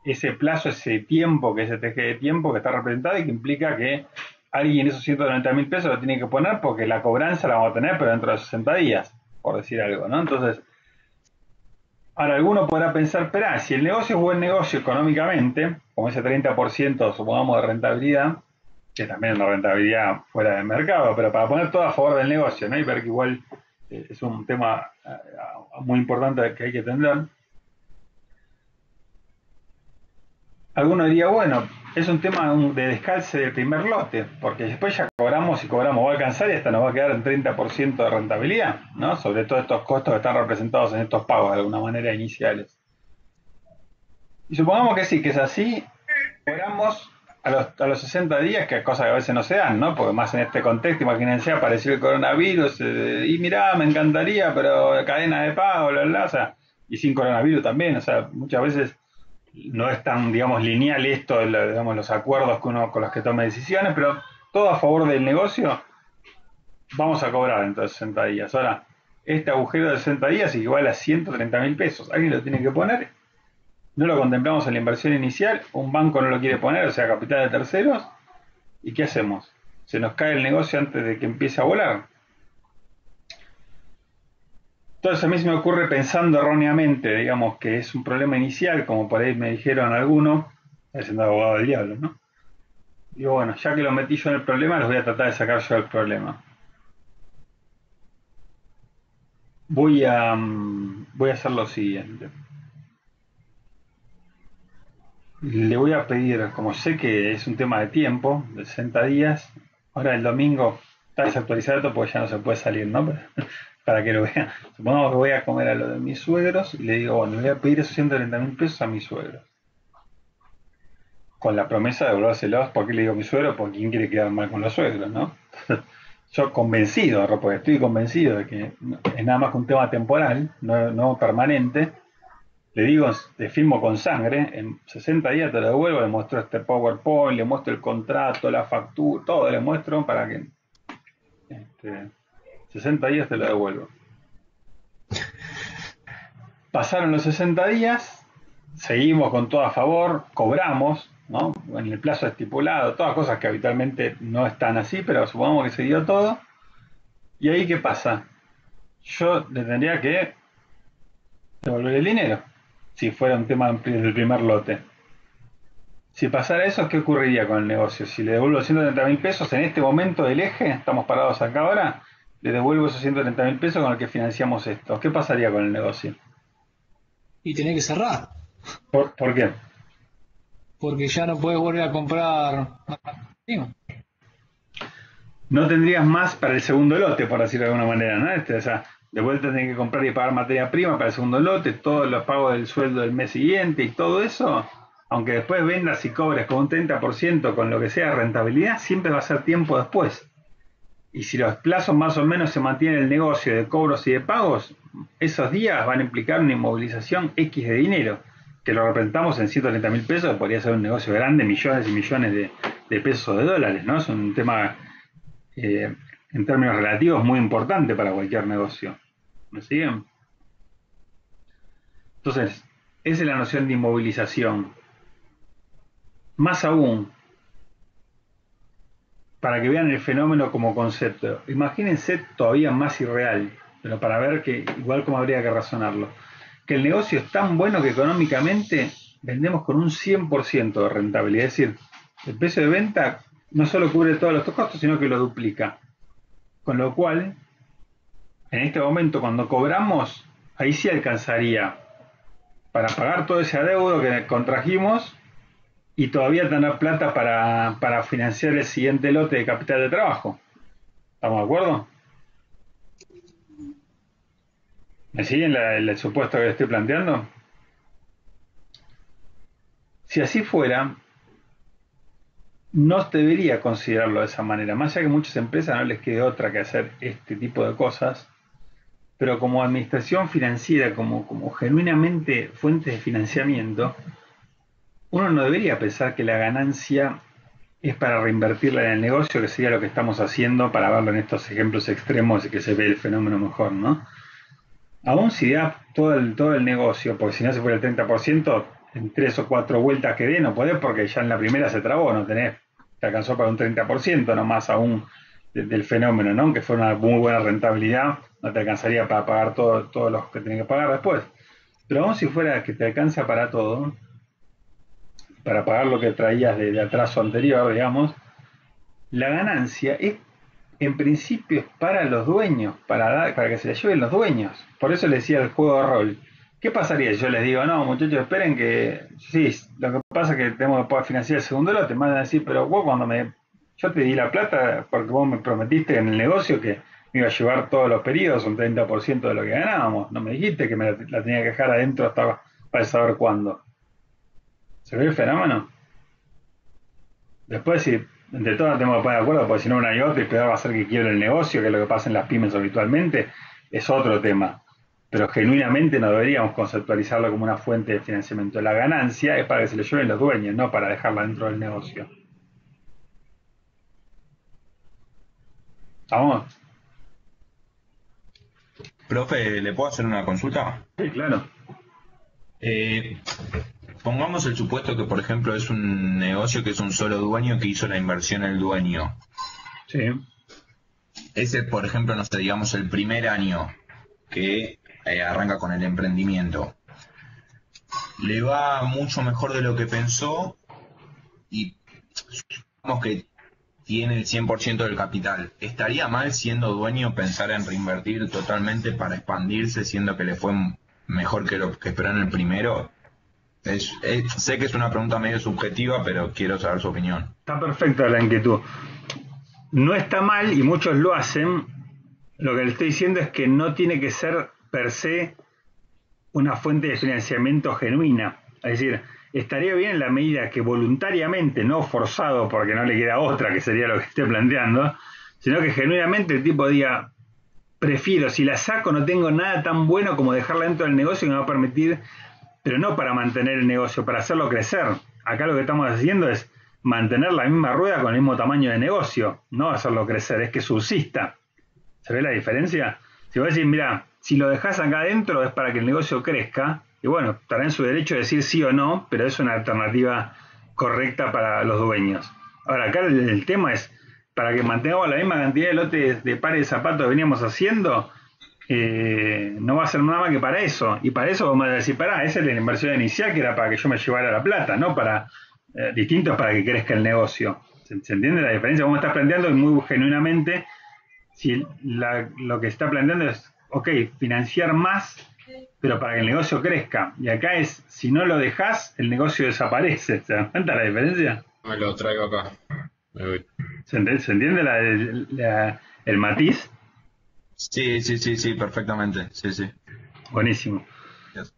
ese plazo, ese tiempo, que es ese eje de tiempo que está representado y que implica que alguien esos 190.000 pesos lo tiene que poner porque la cobranza la vamos a tener, pero dentro de 60 días, por decir algo, ¿no? Entonces, ahora alguno podrá pensar, espera, si el negocio es buen negocio económicamente, como ese 30% supongamos de rentabilidad, que también es una rentabilidad fuera del mercado, pero para poner todo a favor del negocio, ¿no? Y ver que igual es un tema muy importante que hay que atender. Alguno diría, bueno, es un tema de descalce del primer lote, porque después ya cobramos y cobramos, va a alcanzar y hasta nos va a quedar en 30% de rentabilidad, ¿no? Sobre todos estos costos que están representados en estos pagos de alguna manera iniciales. Y supongamos que sí, que es así, cobramos a los 60 días, que cosas que a veces no se dan, ¿no? Porque más en este contexto, imagínense, apareció el coronavirus, y mirá, me encantaría, pero cadena de pago, bla, bla, o sea, y sin coronavirus también, o sea, muchas veces no es tan, digamos, lineal esto, digamos, los acuerdos que uno con los que toma decisiones, pero todo a favor del negocio, vamos a cobrar dentro de 60 días. Ahora, este agujero de 60 días equivale a 130.000 pesos. Alguien lo tiene que poner no lo contemplamos en la inversión inicial, un banco no lo quiere poner, o sea, capital de terceros, ¿y qué hacemos? Se nos cae el negocio antes de que empiece a volar. Entonces a mí se me ocurre pensando erróneamente, digamos, que es un problema inicial, como por ahí me dijeron algunos, siendo abogado del diablo, ¿no? Digo, bueno, ya que lo metí yo en el problema, los voy a tratar de sacar yo del problema. Voy a hacer lo siguiente. Le voy a pedir, como sé que es un tema de tiempo, de 60 días, ahora el domingo está desactualizado esto porque ya no se puede salir, ¿no? Para que lo vean. Supongamos que voy a comer a lo de mis suegros y le digo, bueno, le voy a pedir esos 130.000 pesos a mis suegros. Con la promesa de devolvérselos, ¿por qué le digo a mi suegro? Porque quién quiere quedar mal con los suegros, ¿no? Yo convencido, porque estoy convencido de que es nada más que un tema temporal, no permanente. Le digo, te firmo con sangre, en 60 días te lo devuelvo, le muestro este PowerPoint, le muestro el contrato, la factura, todo le muestro para que 60 días te lo devuelvo. Pasaron los 60 días, seguimos con todo a favor, cobramos, ¿no? En el plazo estipulado, todas cosas que habitualmente no están así, pero supongamos que se dio todo. ¿Y ahí qué pasa? Yo le tendría que devolver el dinero, si fuera un tema del primer lote. Si pasara eso, ¿qué ocurriría con el negocio? Si le devuelvo 130.000 pesos en este momento del eje, estamos parados acá ahora, le devuelvo esos 130.000 pesos con el que financiamos esto. ¿Qué pasaría con el negocio? Y tenés que cerrar, ¿Por qué? porque ya no puedes volver a comprar materia prima. No tendrías más para el segundo lote, por decirlo de alguna manera, ¿no? O sea, de vuelta tenés que comprar y pagar materia prima para el segundo lote, todos los pagos del sueldo del mes siguiente y todo eso, aunque después vendas y cobres con un 30% con lo que sea de rentabilidad, siempre va a ser tiempo después. Y si los plazos más o menos se mantienen en el negocio de cobros y de pagos, esos días van a implicar una inmovilización X de dinero, que lo representamos en 130.000 pesos, que podría ser un negocio grande, millones y millones de pesos o de dólares, ¿no? Es un tema, en términos relativos, muy importante para cualquier negocio. ¿Me siguen? Entonces, esa es la noción de inmovilización. Más aún, para que vean el fenómeno como concepto, imagínense todavía más irreal, pero para ver que igual como habría que razonarlo, que el negocio es tan bueno que económicamente vendemos con un 100% de rentabilidad, es decir, el precio de venta no solo cubre todos los costos, sino que lo duplica. Con lo cual, en este momento cuando cobramos, ahí sí alcanzaría para pagar todo ese adeudo que contrajimos y todavía tener plata para financiar el siguiente lote de capital de trabajo. ¿Estamos de acuerdo? ¿Me siguen el supuesto que estoy planteando? Si así fuera, no debería considerarlo de esa manera. Más allá que muchas empresas no les quede otra que hacer este tipo de cosas, pero como administración financiera, como genuinamente fuentes de financiamiento, uno no debería pensar que la ganancia es para reinvertirla en el negocio, que sería lo que estamos haciendo para verlo en estos ejemplos extremos y que se ve el fenómeno mejor, ¿no? Aún si da todo el negocio, porque si no se fuera el 30%, en 3 o 4 vueltas que dé, no podés porque ya en la primera se trabó, no tenés, te alcanzó para un 30% nomás aún del fenómeno, ¿no? Aunque fue una muy buena rentabilidad, no te alcanzaría para pagar todos los que tenés que pagar después. Pero aún si fuera que te alcanza para todo, para pagar lo que traías de atraso anterior, digamos, la ganancia es, en principio, es para los dueños, para que se la lleven los dueños. Por eso les decía el juego de rol. ¿Qué pasaría si yo les digo, no, muchachos, esperen que, sí, lo que pasa es que tenemos que poder financiar el segundo lote? Me van a decir, pero vos yo te di la plata porque vos me prometiste en el negocio que me iba a llevar todos los periodos, un 30% de lo que ganábamos. No me dijiste que me la tenía que dejar adentro hasta para saber cuándo. ¿Se ve el fenómeno? Después, si entre todos nos tenemos que poner de acuerdo, porque si no una y otra y peor va a ser que quiebre el negocio, que es lo que pasa en las pymes habitualmente, es otro tema. Pero genuinamente no deberíamos conceptualizarlo como una fuente de financiamiento. La ganancia es para que se le lleven los dueños, no para dejarla dentro del negocio. ¿Estamos? Profe, ¿le puedo hacer una consulta? Sí, claro. pongamos el supuesto que, por ejemplo, es un negocio que es un solo dueño que hizo la inversión el dueño. Sí. Ese, por ejemplo, no sé, digamos el primer año que arranca con el emprendimiento, le va mucho mejor de lo que pensó y supongamos que tiene el 100% del capital. ¿Estaría mal, siendo dueño, pensar en reinvertir totalmente para expandirse, siendo que le fue mejor que lo que esperó en el primero? Sé que es una pregunta medio subjetiva, pero quiero saber su opinión. Está perfecta la inquietud. No está mal, y muchos lo hacen. Lo que le estoy diciendo es que no tiene que ser per se una fuente de financiamiento genuina. Es decir, estaría bien en la medida que voluntariamente, no forzado porque no le queda otra, que sería lo que esté planteando, sino que genuinamente el tipo diga, prefiero, si la saco no tengo nada tan bueno como dejarla dentro del negocio que me va a permitir, pero no para mantener el negocio, para hacerlo crecer. Acá lo que estamos haciendo es mantener la misma rueda con el mismo tamaño de negocio, no hacerlo crecer, es que subsista. ¿Se ve la diferencia? Si vos decís, mira, si lo dejás acá adentro es para que el negocio crezca, y bueno, estará en su derecho de decir sí o no, pero es una alternativa correcta para los dueños. Ahora, acá el tema es, para que mantengamos la misma cantidad de lotes de pares de zapatos que veníamos haciendo, no va a ser nada más que para eso. Y para eso vamos a decir, esa es la inversión inicial, que era para que yo me llevara la plata, no para distinto, para que crezca el negocio. ¿Se entiende la diferencia? Como estás planteando, y muy genuinamente, si lo que está planteando es, ok, financiar más, pero para que el negocio crezca. Y acá es, si no lo dejas, el negocio desaparece. ¿Se dan cuenta la diferencia? Me lo traigo acá. Me voy. ¿Se entiende el matiz? Sí, perfectamente. Sí. Buenísimo. Yes.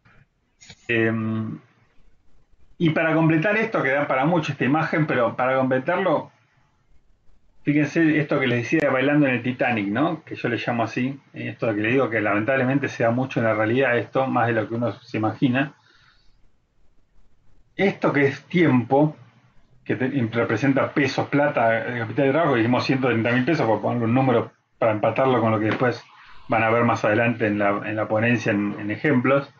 Y para completar esto, que da para mucho esta imagen, pero para completarlo, fíjense esto que les decía de bailando en el Titanic, ¿no? Que yo le llamo así, esto que le digo que lamentablemente se da mucho en la realidad, esto, más de lo que uno se imagina. Esto que es tiempo, que representa pesos, plata, capital de trabajo, dijimos 130.000 pesos, por ponerle un número para empatarlo con lo que después van a ver más adelante en la ponencia en ejemplos.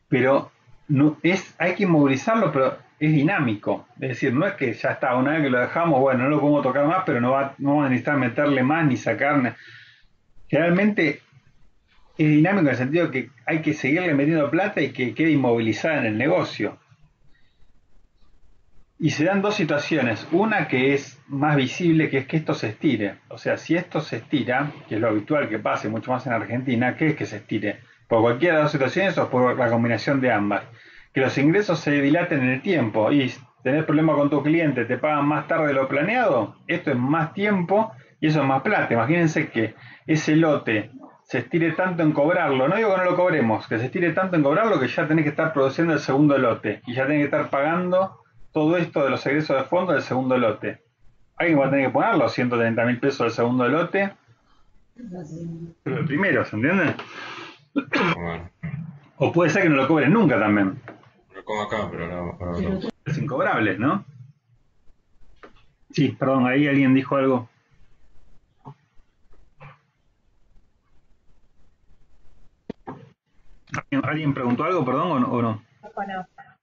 Pero no, hay que inmovilizarlo, pero es dinámico. Es decir, no es que ya está, una vez que lo dejamos, bueno, no lo podemos tocar más, pero no vamos a necesitar meterle más ni sacar. Generalmente es dinámico en el sentido que hay que seguirle metiendo plata y que quede inmovilizada en el negocio. Y se dan dos situaciones. Una que es más visible, que es que esto se estire. O sea, si esto se estira, que es lo habitual que pase mucho más en Argentina, ¿qué es que se estire? Por cualquiera de las dos situaciones o por la combinación de ambas. Que los ingresos se dilaten en el tiempo y tenés problemas con tu cliente, te pagan más tarde de lo planeado, esto es más tiempo y eso es más plata. Imagínense que ese lote se estire tanto en cobrarlo, no digo que no lo cobremos, que se estire tanto en cobrarlo que ya tenés que estar produciendo el segundo lote y ya tenés que estar pagando todo esto de los egresos de fondo del segundo lote. Alguien va a tener que poner los 130.000 pesos del segundo lote, pero el primero, ¿se entiende? Bueno, O puede ser que no lo cobren nunca también. lo como acá, pero no. Es incobrable, ¿no? Sí, perdón, ahí alguien dijo algo. ¿Alguien preguntó algo, perdón, o no?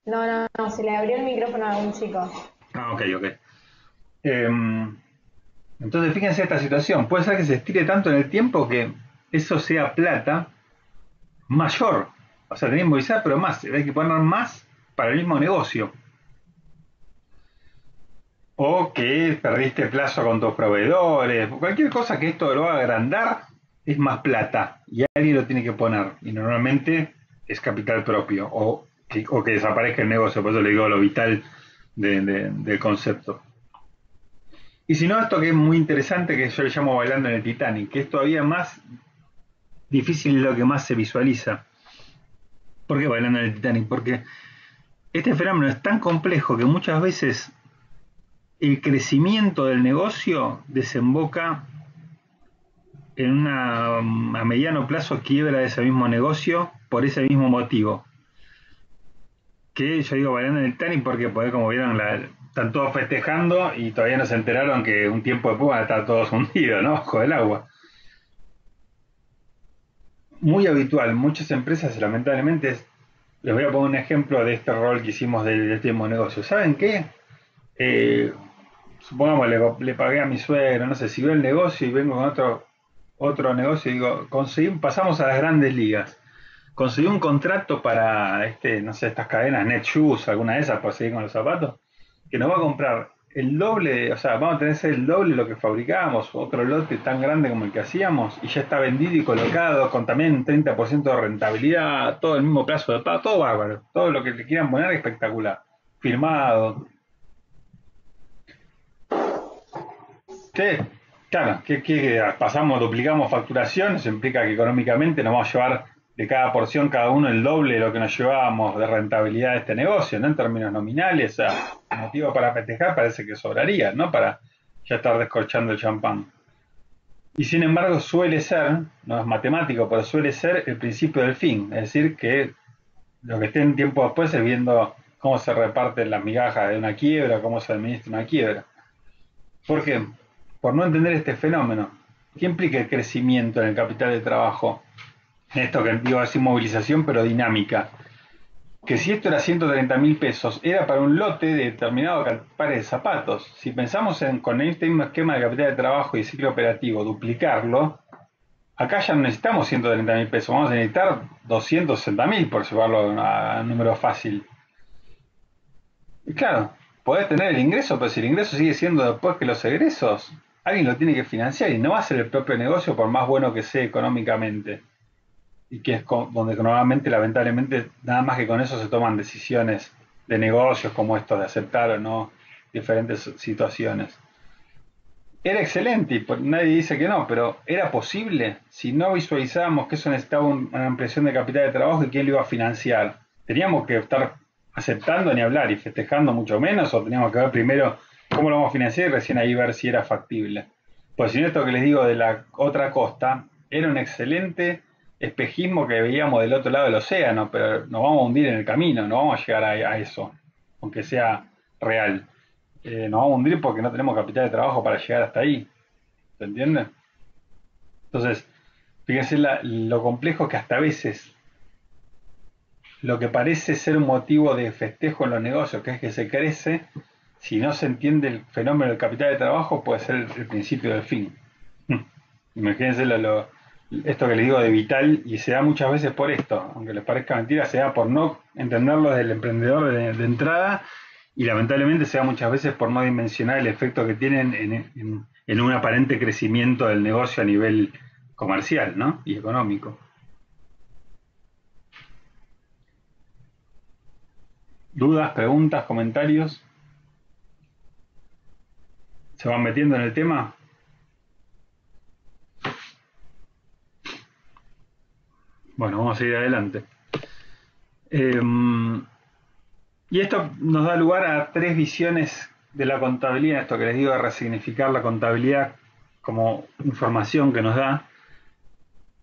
No, se le abrió el micrófono a un chico. Ah, ok. Entonces, fíjense esta situación. Puede ser que se estire tanto en el tiempo que eso sea plata mayor. O sea, tenés que movilizar, pero más. Hay que poner más para el mismo negocio. O que perdiste plazo con tus proveedores. Cualquier cosa que esto lo haga agrandar es más plata. Y alguien lo tiene que poner. Y normalmente es capital propio. O que desaparezca el negocio. Por eso le digo lo vital del concepto. Y si no, esto que es muy interesante, que yo le llamo bailando en el Titanic, que es todavía más difícil y lo que más se visualiza. ¿Por qué bailando en el Titanic? Porque este fenómeno es tan complejo que muchas veces el crecimiento del negocio desemboca en una a mediano plazo quiebra de ese mismo negocio por ese mismo motivo. Que yo digo bailando en el Titanic porque como vieron, están todos festejando y todavía no se enteraron que un tiempo después van a estar todos hundidos, ¿no? Bajo el agua. Muy habitual, muchas empresas lamentablemente Les voy a poner un ejemplo de este rol que hicimos de este mismo negocio. ¿Saben qué? Supongamos le pagué a mi suegro, no sé, si veo el negocio y vengo con otro negocio y digo, pasamos a las grandes ligas. Conseguí un contrato para no sé, estas cadenas Netshoes, alguna de esas, para seguir con los zapatos, que nos va a comprar el doble, o sea, vamos a tener el doble de lo que fabricábamos, otro lote tan grande como el que hacíamos, y ya está vendido y colocado, con también un 30% de rentabilidad, todo el mismo plazo de pago, todo bárbaro, todo lo que le quieran poner espectacular, firmado. Sí, claro, que pasamos, duplicamos facturación, eso implica que económicamente nos vamos a llevar de cada porción cada uno el doble de lo que nos llevábamos de rentabilidad de este negocio, ¿no? En términos nominales, o sea, motivo para festejar parece que sobraría, ¿no? Para ya estar descorchando el champán. Y sin embargo suele ser, no es matemático, pero suele ser el principio del fin, es decir, que lo que esté en tiempo después es viendo cómo se reparten las migajas de una quiebra, cómo se administra una quiebra. ¿Por qué? Por no entender este fenómeno. ¿Qué implica el crecimiento en el capital de trabajo? Esto que digo es inmovilización, pero dinámica. Que si esto era 130.000 pesos, era para un lote de determinado par de zapatos. Si pensamos con este mismo esquema de capital de trabajo y ciclo operativo, duplicarlo, acá ya no necesitamos 130.000 pesos, vamos a necesitar 260.000, por llevarlo a un número fácil. Y claro, podés tener el ingreso, pero si el ingreso sigue siendo después que los egresos, alguien lo tiene que financiar y no va a ser el propio negocio por más bueno que sea económicamente. Y que es donde normalmente, lamentablemente, nada más que con eso se toman decisiones de negocios como esto de aceptar o no diferentes situaciones. Era excelente y nadie dice que no, pero era posible si no visualizábamos que eso necesitaba una ampliación de capital de trabajo y quién lo iba a financiar. Teníamos que estar aceptando ni hablar y festejando mucho menos, o teníamos que ver primero cómo lo vamos a financiar y recién ahí ver si era factible. Pues si no, esto que les digo de la otra costa era un excelente espejismo que veíamos del otro lado del océano, pero nos vamos a hundir en el camino, no vamos a llegar a eso, aunque sea real. Nos vamos a hundir porque no tenemos capital de trabajo para llegar hasta ahí. ¿Se entiende? Entonces, fíjense lo complejo que hasta a veces lo que parece ser un motivo de festejo en los negocios, que es que se crece, si no se entiende el fenómeno del capital de trabajo, puede ser el principio del fin. Imagínense esto que les digo de vital, y se da muchas veces por esto, aunque les parezca mentira, se da por no entenderlo desde el emprendedor de entrada, y lamentablemente se da muchas veces por no dimensionar el efecto que tienen en un aparente crecimiento del negocio a nivel comercial, ¿no? Y económico. ¿Dudas, preguntas, comentarios? ¿Se van metiendo en el tema? Bueno, vamos a seguir adelante. Y esto nos da lugar a tres visiones de la contabilidad, esto que les digo de resignificar la contabilidad como información que nos da.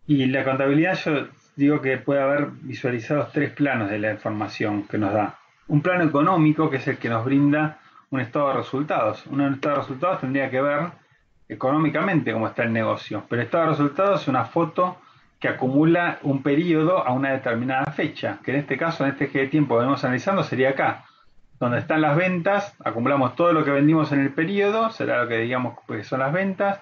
Y la contabilidad, yo digo que puede haber visualizados tres planos de la información que nos da. Un plano económico, que es el que nos brinda un estado de resultados. Un estado de resultados tendría que ver económicamente cómo está el negocio, pero el estado de resultados es una foto que acumula un periodo a una determinada fecha, que en este caso, en este eje de tiempo que venimos analizando, sería acá, donde están las ventas, acumulamos todo lo que vendimos en el periodo, será lo que digamos que son las ventas,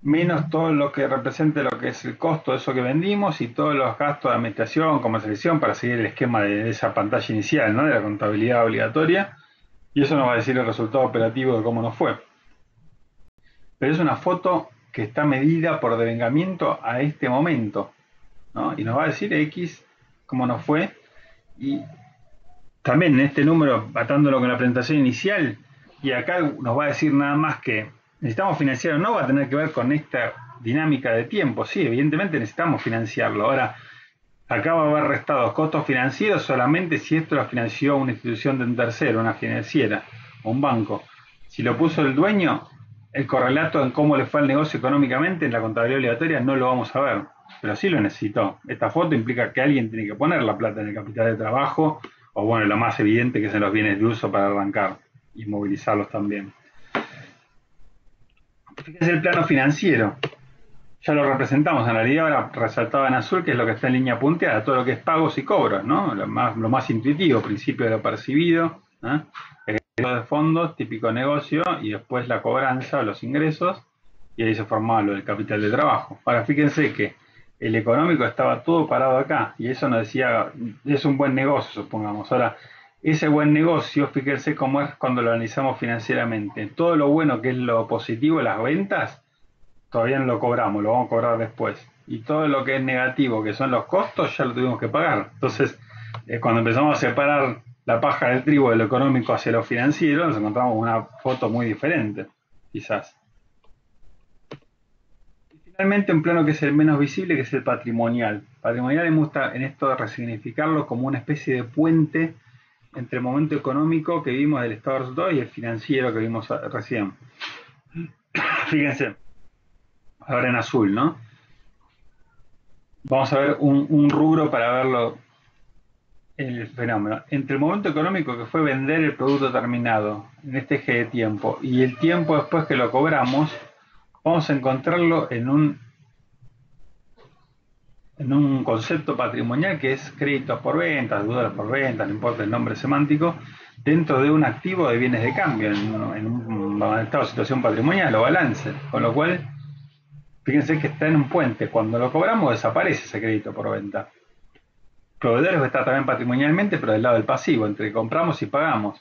menos todo lo que represente lo que es el costo de eso que vendimos y todos los gastos de administración, comercialización, para seguir el esquema de esa pantalla inicial, ¿no? De la contabilidad obligatoria, y eso nos va a decir el resultado operativo de cómo nos fue. Pero es una foto que está medida por devengamiento a este momento, ¿no? Y nos va a decir X cómo nos fue, y también en este número, atándolo con la presentación inicial, y acá nos va a decir nada más que necesitamos financiar o no, va a tener que ver con esta dinámica de tiempo. Sí, evidentemente necesitamos financiarlo. Ahora, acá va a haber restados costos financieros solamente si esto lo financió una institución de un tercero, una financiera o un banco. Si lo puso el dueño, el correlato en cómo le fue al negocio económicamente en la contabilidad obligatoria no lo vamos a ver, pero sí lo necesitó. Esta foto implica que alguien tiene que poner la plata en el capital de trabajo, o bueno, lo más evidente que es en los bienes de uso para arrancar y movilizarlos también. Fíjense el plano financiero. ya lo representamos en realidad ahora resaltado en azul, que es lo que está en línea punteada, todo lo que es pagos y cobros, ¿no? Lo más intuitivo, principio de lo percibido, ¿no? Egreso de fondos, típico negocio, y después la cobranza o los ingresos, y ahí se formaba lo del capital de trabajo. Ahora fíjense que el económico estaba todo parado acá, y eso nos decía, es un buen negocio, supongamos. Ahora, ese buen negocio, fíjense cómo es cuando lo analizamos financieramente. Todo lo bueno que es lo positivo, las ventas, todavía no lo cobramos, lo vamos a cobrar después. Y todo lo que es negativo, que son los costos, ya lo tuvimos que pagar. Entonces, cuando empezamos a separar la paja del trigo de lo económico hacia lo financiero, nos encontramos una foto muy diferente, quizás. Y finalmente, un plano que es el menos visible, que es el patrimonial. Patrimonial me gusta en esto de resignificarlo como una especie de puente entre el momento económico que vimos del estado de resultados y el financiero que vimos recién. Fíjense, ahora en azul, ¿no? Vamos a ver un rubro para verlo, el fenómeno. Entre el momento económico que fue vender el producto terminado en este eje de tiempo y el tiempo después que lo cobramos, vamos a encontrarlo en un concepto patrimonial que es créditos por ventas, deudas por ventas, no importa el nombre semántico, dentro de un activo de bienes de cambio, en un estado de situación patrimonial o balance. Con lo cual, fíjense que está en un puente. Cuando lo cobramos desaparece ese crédito por venta. Proveedores va a estar también patrimonialmente, pero del lado del pasivo, entre compramos y pagamos.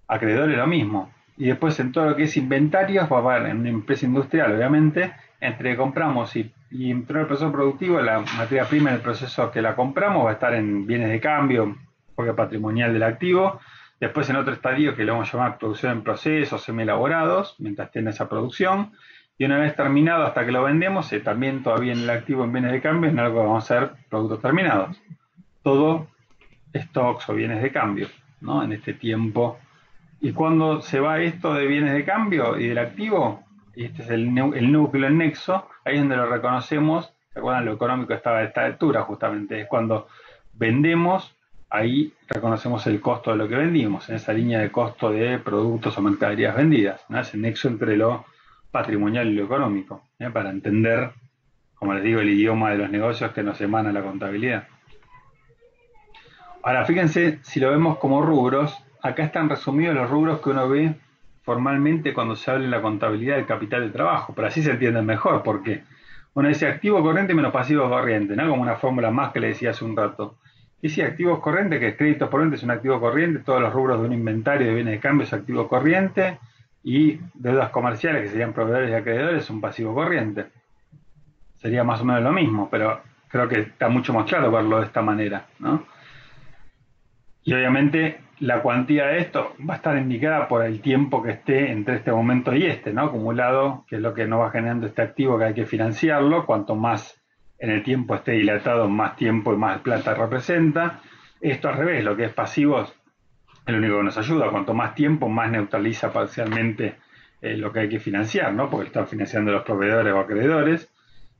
Acreedores lo mismo. Y después en todo lo que es inventarios, va a haber en una empresa industrial, obviamente, entre compramos y dentro del proceso productivo, la materia prima en el proceso que la compramos va a estar en bienes de cambio, porque patrimonial del activo. Después en otro estadio que lo vamos a llamar producción en procesos semi-elaborados, mientras esté en esa producción. Y una vez terminado, hasta que lo vendemos, también todavía en el activo en bienes de cambio, en algo que vamos a hacer productos terminados. Todo stocks o bienes de cambio, ¿no? En este tiempo. Y cuando se va esto de bienes de cambio y del activo, y este es el núcleo, el nexo, ahí es donde lo reconocemos. ¿Se acuerdan? Lo económico estaba a esta altura, justamente. Es cuando vendemos, ahí reconocemos el costo de lo que vendimos, en esa línea de costo de productos o mercaderías vendidas, ¿no? Es el nexo entre lo patrimonial y lo económico, para entender, como les digo, el idioma de los negocios que nos emana la contabilidad. Ahora, fíjense, si lo vemos como rubros, acá están resumidos los rubros que uno ve formalmente cuando se habla en la contabilidad del capital de trabajo, pero así se entiende mejor, porque uno dice activo corriente menos pasivo corriente, ¿no? Como una fórmula más que le decía hace un rato. Y si activos corrientes, que es créditos por venta, es un activo corriente, todos los rubros de un inventario de bienes de cambio es activo corriente, y deudas comerciales, que serían proveedores y acreedores, es un pasivo corriente. Sería más o menos lo mismo, pero creo que está mucho más claro verlo de esta manera, ¿no? Y obviamente la cuantía de esto va a estar indicada por el tiempo que esté entre este momento y este, ¿no? Acumulado, que es lo que nos va generando este activo que hay que financiarlo. Cuanto más en el tiempo esté dilatado, más tiempo y más plata representa. Esto al revés, lo que es pasivo es lo único que nos ayuda. Cuanto más tiempo, más neutraliza parcialmente lo que hay que financiar, ¿no? Porque están financiando los proveedores o acreedores.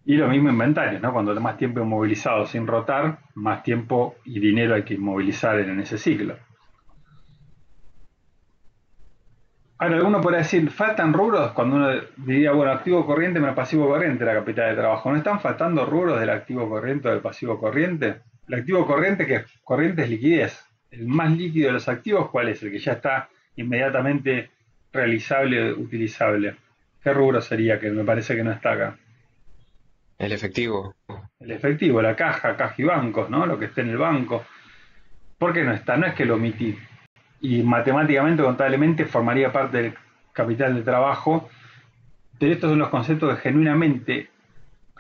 Y lo mismo inventarios, ¿no? Cuando más tiempo inmovilizado sin rotar, más tiempo y dinero hay que inmovilizar en ese ciclo. Ahora, alguno podría decir, ¿faltan rubros? Cuando uno diría, bueno, activo corriente menos pasivo corriente, la capital de trabajo. ¿No están faltando rubros del activo corriente o del pasivo corriente? El activo corriente, que es corriente, es liquidez. El más líquido de los activos, ¿cuál es? El que ya está inmediatamente realizable, utilizable. ¿Qué rubro sería? Que me parece que no está acá. El efectivo. El efectivo, la caja y bancos, ¿no? Lo que esté en el banco. ¿Por qué no está? No es que lo omití. Y matemáticamente, contablemente, formaría parte del capital de trabajo. Pero estos son los conceptos que genuinamente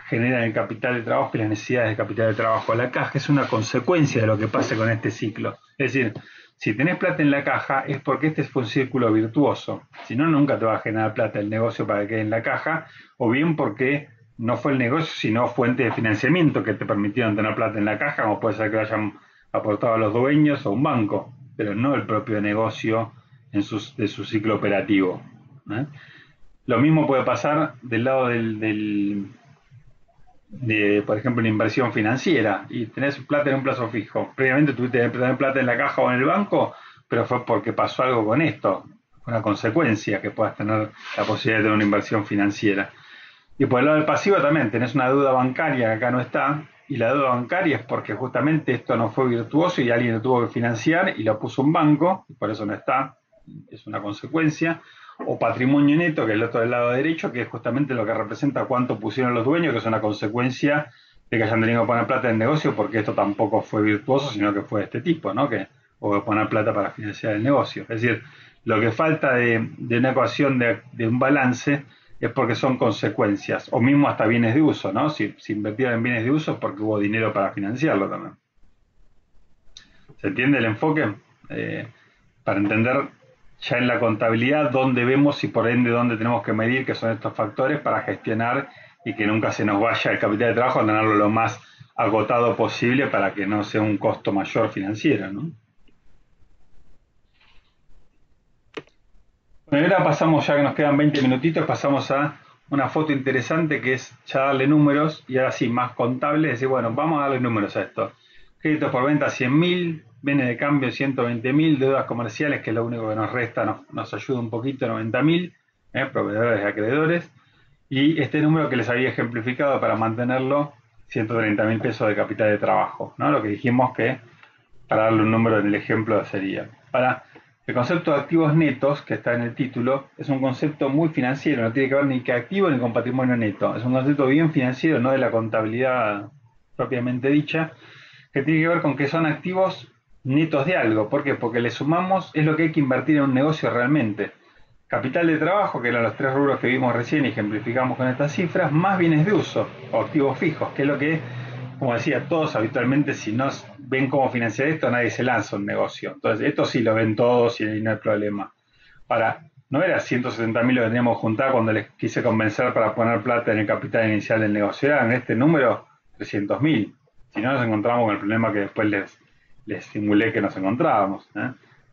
generan el capital de trabajo y las necesidades de capital de trabajo. La caja es una consecuencia de lo que pase con este ciclo. Es decir, si tenés plata en la caja es porque este fue un círculo virtuoso. Si no, nunca te va a generar plata el negocio para que quede en la caja, o bien porque no fue el negocio, sino fuente de financiamiento que te permitieron tener plata en la caja, como puede ser que lo hayan aportado a los dueños o un banco, pero no el propio negocio de su ciclo operativo, ¿eh? Lo mismo puede pasar del lado de, por ejemplo, una inversión financiera, y tenés plata en un plazo fijo. Previamente tuviste que tener plata en la caja o en el banco, pero fue porque pasó algo con esto, una consecuencia que puedas tener la posibilidad de tener una inversión financiera. Y por el lado del pasivo también tenés una deuda bancaria que acá no está, y la deuda bancaria es porque justamente esto no fue virtuoso y alguien lo tuvo que financiar y lo puso un banco, y por eso no está, es una consecuencia. O patrimonio neto, que es el otro del lado derecho, que es justamente lo que representa cuánto pusieron los dueños, que es una consecuencia de que hayan tenido que poner plata en el negocio, porque esto tampoco fue virtuoso, sino que fue de este tipo, ¿no? Que hubo que poner plata para financiar el negocio. Es decir, lo que falta de una ecuación de un balance es porque son consecuencias, o mismo hasta bienes de uso, ¿no? Si invertieron en bienes de uso es porque hubo dinero para financiarlo también. ¿Se entiende el enfoque? Para entender ya en la contabilidad dónde vemos y por ende dónde tenemos que medir, que son estos factores para gestionar y que nunca se nos vaya el capital de trabajo, tenerlo lo más agotado posible para que no sea un costo mayor financiero, ¿no? Bueno, ahora pasamos, ya que nos quedan 20 minutitos, pasamos a una foto interesante que es ya darle números, y ahora sí, más contable, decir, bueno, vamos a darle números a esto. Créditos por venta 100.000, bienes de cambio 120.000, deudas comerciales, que es lo único que nos resta, nos ayuda un poquito, 90.000, proveedores y acreedores, y este número que les había ejemplificado para mantenerlo, 130.000 pesos de capital de trabajo, ¿no? Lo que dijimos que, para darle un número en el ejemplo, sería. El concepto de activos netos, que está en el título, es un concepto muy financiero, no tiene que ver ni con activo ni con patrimonio neto. Es un concepto bien financiero, no de la contabilidad propiamente dicha, que tiene que ver con que son activos netos de algo. ¿Por qué? Porque le sumamos, es lo que hay que invertir en un negocio realmente. Capital de trabajo, que eran los 3 rubros que vimos recién y ejemplificamos con estas cifras, más bienes de uso, o activos fijos, que es lo que, como decía, todos habitualmente, si no ven cómo financiar esto, nadie se lanza un negocio. Entonces, esto sí lo ven todos y no hay problema. No era 170.000 lo que teníamos que juntar cuando les quise convencer para poner plata en el capital inicial del negocio. Era en este número 300.000. Si no, nos encontramos con el problema que después les simulé que nos encontrábamos.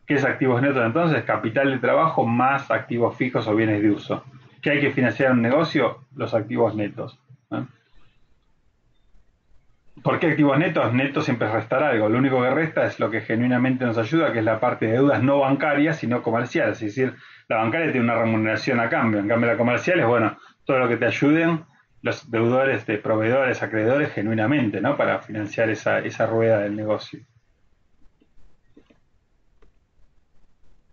¿Qué es activos netos entonces? Capital de trabajo más activos fijos o bienes de uso. ¿Qué hay que financiar en un negocio? Los activos netos. ¿Por qué activos netos? Neto siempre es restar algo. Lo único que resta es lo que genuinamente nos ayuda, que es la parte de deudas no bancarias, sino comerciales. Es decir, la bancaria tiene una remuneración a cambio. En cambio, la comercial es, bueno, todo lo que te ayuden los deudores de proveedores, acreedores, genuinamente, ¿no? Para financiar esa rueda del negocio.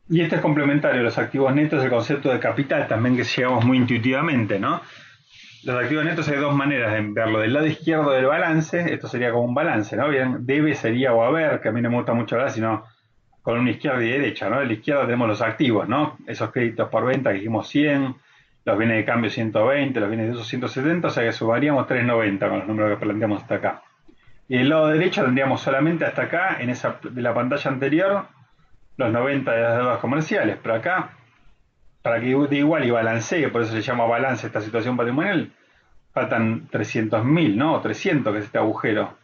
Y este es complementario, los activos netos, el concepto de capital también que llegamos muy intuitivamente, ¿no? Los activos netos hay dos maneras de verlo. Del lado izquierdo del balance, esto sería como un balance, ¿no? Bien, debe sería o haber, que a mí no me gusta mucho hablar, sino con una izquierda y derecha, ¿no? De la izquierda tenemos los activos, ¿no? Esos créditos por venta que dijimos 100, los bienes de cambio 120, los bienes de uso 170, o sea que sumaríamos 390 con los números que planteamos hasta acá. Y del lado derecho tendríamos solamente hasta acá, en esa de la pantalla anterior, los 90 de las deudas comerciales, pero acá, para que de igual y balancee, por eso se llama balance esta situación patrimonial, faltan 300.000, ¿no? O 300, que es este agujero.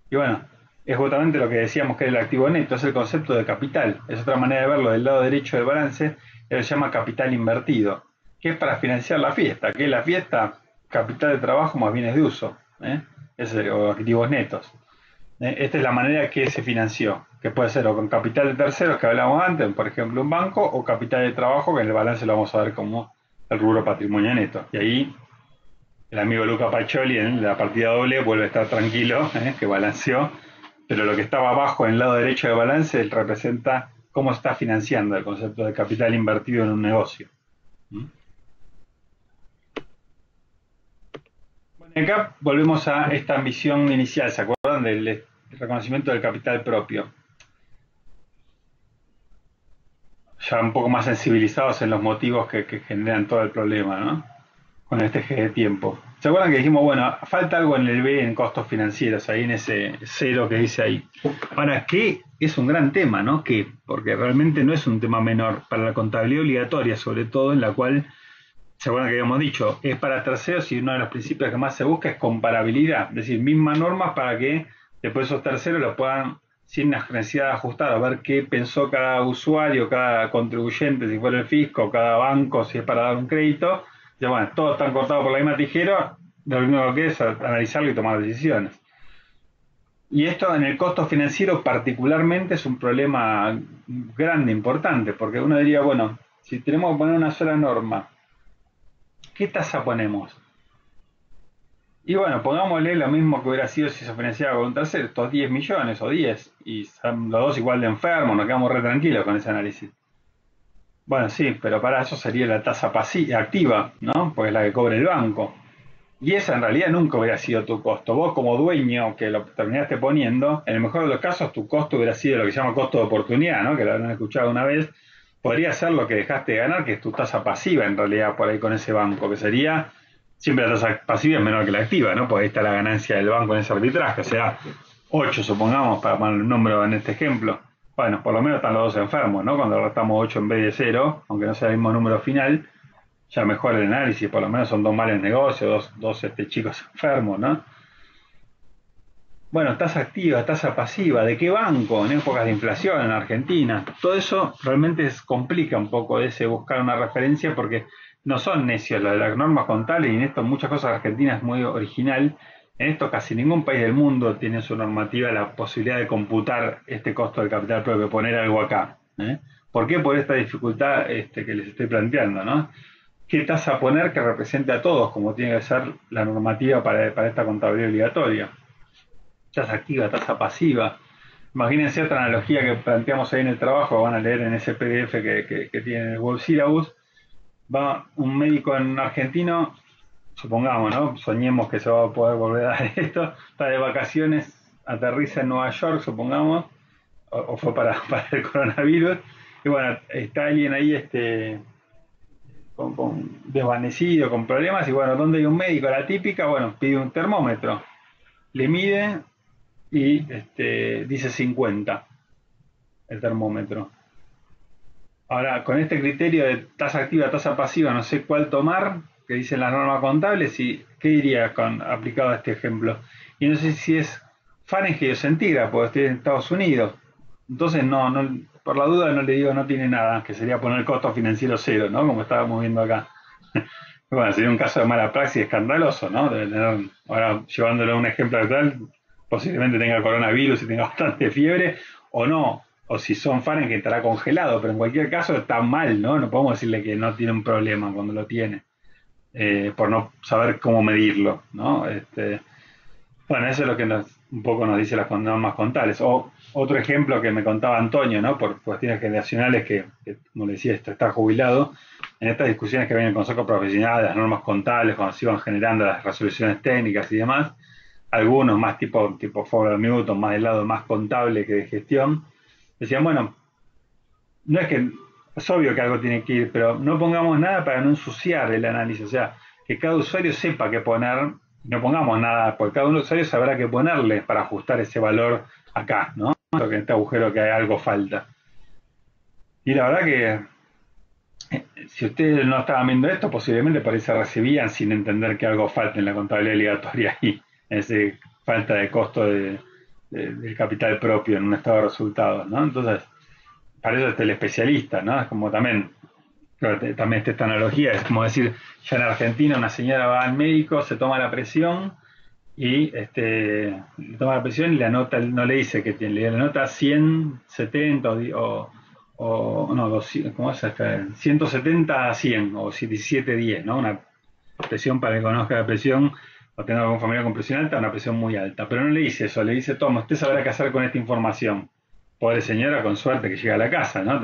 Y bueno, es justamente lo que decíamos que es el activo neto, es el concepto de capital. Es otra manera de verlo del lado derecho del balance, que se llama capital invertido, que es para financiar la fiesta. ¿Qué es la fiesta? Capital de trabajo más bienes de uso, o activos netos. Esta es la manera que se financió, que puede ser o con capital de terceros que hablábamos antes, por ejemplo un banco, o capital de trabajo, que en el balance lo vamos a ver como el rubro patrimonio neto. Y ahí el amigo Luca Pacioli en la partida doble vuelve a estar tranquilo, que balanceó, pero lo que estaba abajo en el lado derecho del balance representa cómo está financiando el concepto de capital invertido en un negocio. Acá volvemos a esta ambición inicial, ¿se acuerdan? Del reconocimiento del capital propio. Ya un poco más sensibilizados en los motivos que generan todo el problema, ¿no? Con este eje de tiempo. ¿Se acuerdan que dijimos, bueno, falta algo en el B en costos financieros, ahí en ese cero que dice ahí? ¿Para qué? Es un gran tema, ¿no? ¿Qué? Porque realmente no es un tema menor para la contabilidad obligatoria, sobre todo en la cual, ¿se acuerdan que habíamos dicho? Es para terceros y uno de los principios que más se busca es comparabilidad. Es decir, mismas normas para que después esos terceros lo puedan, sin necesidad de ajustar, a ver qué pensó cada usuario, cada contribuyente, si fuera el fisco, cada banco, si es para dar un crédito. Ya bueno, todos están cortados por la misma tijera, lo único que es analizarlo y tomar decisiones. Y esto en el costo financiero particularmente es un problema grande, importante, porque uno diría, bueno, si tenemos que poner una sola norma, ¿qué tasa ponemos? Y bueno, pongámosle lo mismo que hubiera sido si se financiaba con un tercero, estos 10 millones o 10, y son los dos igual de enfermos, nos quedamos re tranquilos con ese análisis. Bueno, sí, pero para eso sería la tasa activa, ¿no? Porque es la que cobra el banco. Y esa en realidad nunca hubiera sido tu costo. Vos como dueño que lo terminaste poniendo, en el mejor de los casos tu costo hubiera sido lo que se llama costo de oportunidad, ¿no? Que lo habrán escuchado una vez. Podría ser lo que dejaste de ganar, que es tu tasa pasiva en realidad por ahí con ese banco, que sería, siempre la tasa pasiva es menor que la activa, ¿no? Porque ahí está la ganancia del banco en ese arbitraje, o sea, 8 supongamos, para poner el número en este ejemplo. Bueno, por lo menos están los dos enfermos, ¿no? Cuando restamos 8 en vez de 0, aunque no sea el mismo número final, ya mejora el análisis, por lo menos son dos males negocios, dos chicos enfermos, ¿no? Bueno, tasa activa, tasa pasiva, ¿de qué banco? En épocas de inflación en Argentina. Todo eso realmente complica un poco ese buscar una referencia porque no son necios los de las normas contables y en esto muchas cosas Argentina es muy original. En esto casi ningún país del mundo tiene en su normativa la posibilidad de computar este costo del capital propio, poner algo acá. ¿Por qué? Por esta dificultad que les estoy planteando, ¿no? ¿Qué tasa poner que represente a todos, como tiene que ser la normativa para esta contabilidad obligatoria? Tasa activa, tasa pasiva. Imagínense otra analogía que planteamos ahí en el trabajo, van a leer en ese PDF que tiene el World Syllabus. Va un médico en argentino, supongamos, ¿no? Soñemos que se va a poder volver a dar esto, está de vacaciones, aterriza en Nueva York, supongamos, o fue para el coronavirus, y bueno, está alguien ahí con desvanecido, con problemas, y bueno, ¿dónde hay un médico? La típica, bueno, pide un termómetro, le mide y dice 50 el termómetro. Ahora, con este criterio de tasa activa, tasa pasiva, no sé cuál tomar, que dicen las normas contables, y ¿qué diría aplicado a este ejemplo? Y no sé si es Fahrenheit o centígrado, porque estoy en Estados Unidos. Entonces, no, por la duda no le digo no tiene nada, que sería poner costo financiero cero, ¿no? Como estábamos viendo acá. Bueno, sería un caso de mala praxis escandaloso, ¿no? Debe tener, ahora llevándolo a un ejemplo actual, posiblemente tenga coronavirus y tenga bastante fiebre, o no, o si son Fahrenheit que estará congelado, pero en cualquier caso está mal, ¿no? No podemos decirle que no tiene un problema cuando lo tiene, por no saber cómo medirlo, ¿no? Bueno, eso es lo que un poco nos dice las normas contables. O otro ejemplo que me contaba Antonio, ¿no? Por cuestiones generacionales que como le decía, está jubilado, en estas discusiones que ven en el Consejo Profesional, las normas contables, cuando se iban generando las resoluciones técnicas y demás, algunos más tipo Fowler Newton, más del lado más contable que de gestión, decían, bueno, no es que es obvio que algo tiene que ir, pero no pongamos nada para no ensuciar el análisis, o sea, que cada usuario sepa qué poner, no pongamos nada, porque cada usuario sabrá qué ponerle para ajustar ese valor acá, ¿no? Porque en este agujero que hay algo falta. Y la verdad que si ustedes no estaban viendo esto, posiblemente por ahí se recibían sin entender que algo falta en la contabilidad obligatoria y esa falta de costo del capital propio en un estado de resultados, ¿no? Entonces, para eso está el especialista, ¿no? Es como también está esta analogía, es como decir, ya en Argentina una señora va al médico, se toma la presión y le toma la presión y le anota, no le dice que tiene, le anota 170 o no, 200, ¿cómo es? 170 a 100 o 1710, ¿no? Una presión para que conozca la presión o tenga algún familiar con presión alta, una presión muy alta. Pero no le dice eso, le dice, toma, usted sabrá qué hacer con esta información. Pobre señora, con suerte que llega a la casa, ¿no?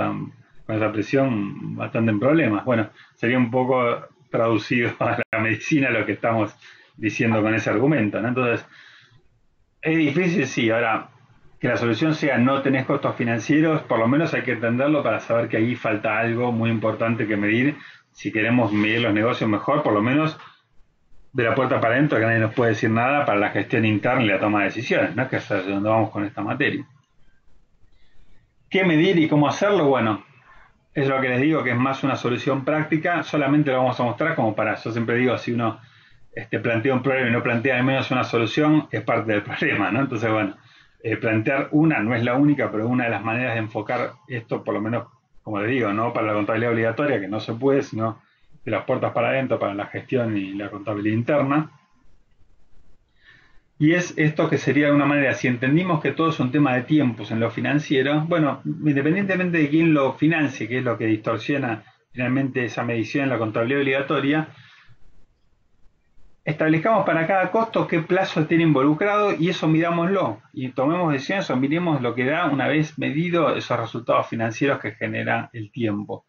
Con esa presión bastante en problemas. Bueno, sería un poco traducido a la medicina lo que estamos diciendo con ese argumento, ¿no? Entonces, es difícil, sí. Ahora, que la solución sea no tenés costos financieros, por lo menos hay que entenderlo para saber que ahí falta algo muy importante que medir. Si queremos medir los negocios mejor, por lo menos de la puerta para adentro, que nadie nos puede decir nada para la gestión interna y la toma de decisiones, ¿no? Que es hacia donde vamos con esta materia. ¿Qué medir y cómo hacerlo? Bueno, es lo que les digo, que es más una solución práctica. Solamente lo vamos a mostrar como para, yo siempre digo, si uno plantea un problema y no plantea al menos una solución, es parte del problema, ¿no? Entonces, bueno, plantear una no es la única, pero una de las maneras de enfocar esto, por lo menos, como les digo, no para la contabilidad obligatoria, que no se puede, sino de las puertas para adentro, para la gestión y la contabilidad interna. Y es esto que sería de una manera, si entendimos que todo es un tema de tiempos en lo financiero, bueno, independientemente de quién lo financie, que es lo que distorsiona finalmente esa medición en la contabilidad obligatoria, establezcamos para cada costo qué plazo tiene involucrado y eso midámoslo. Y tomemos decisiones o miremos lo que da una vez medido esos resultados financieros que genera el tiempo.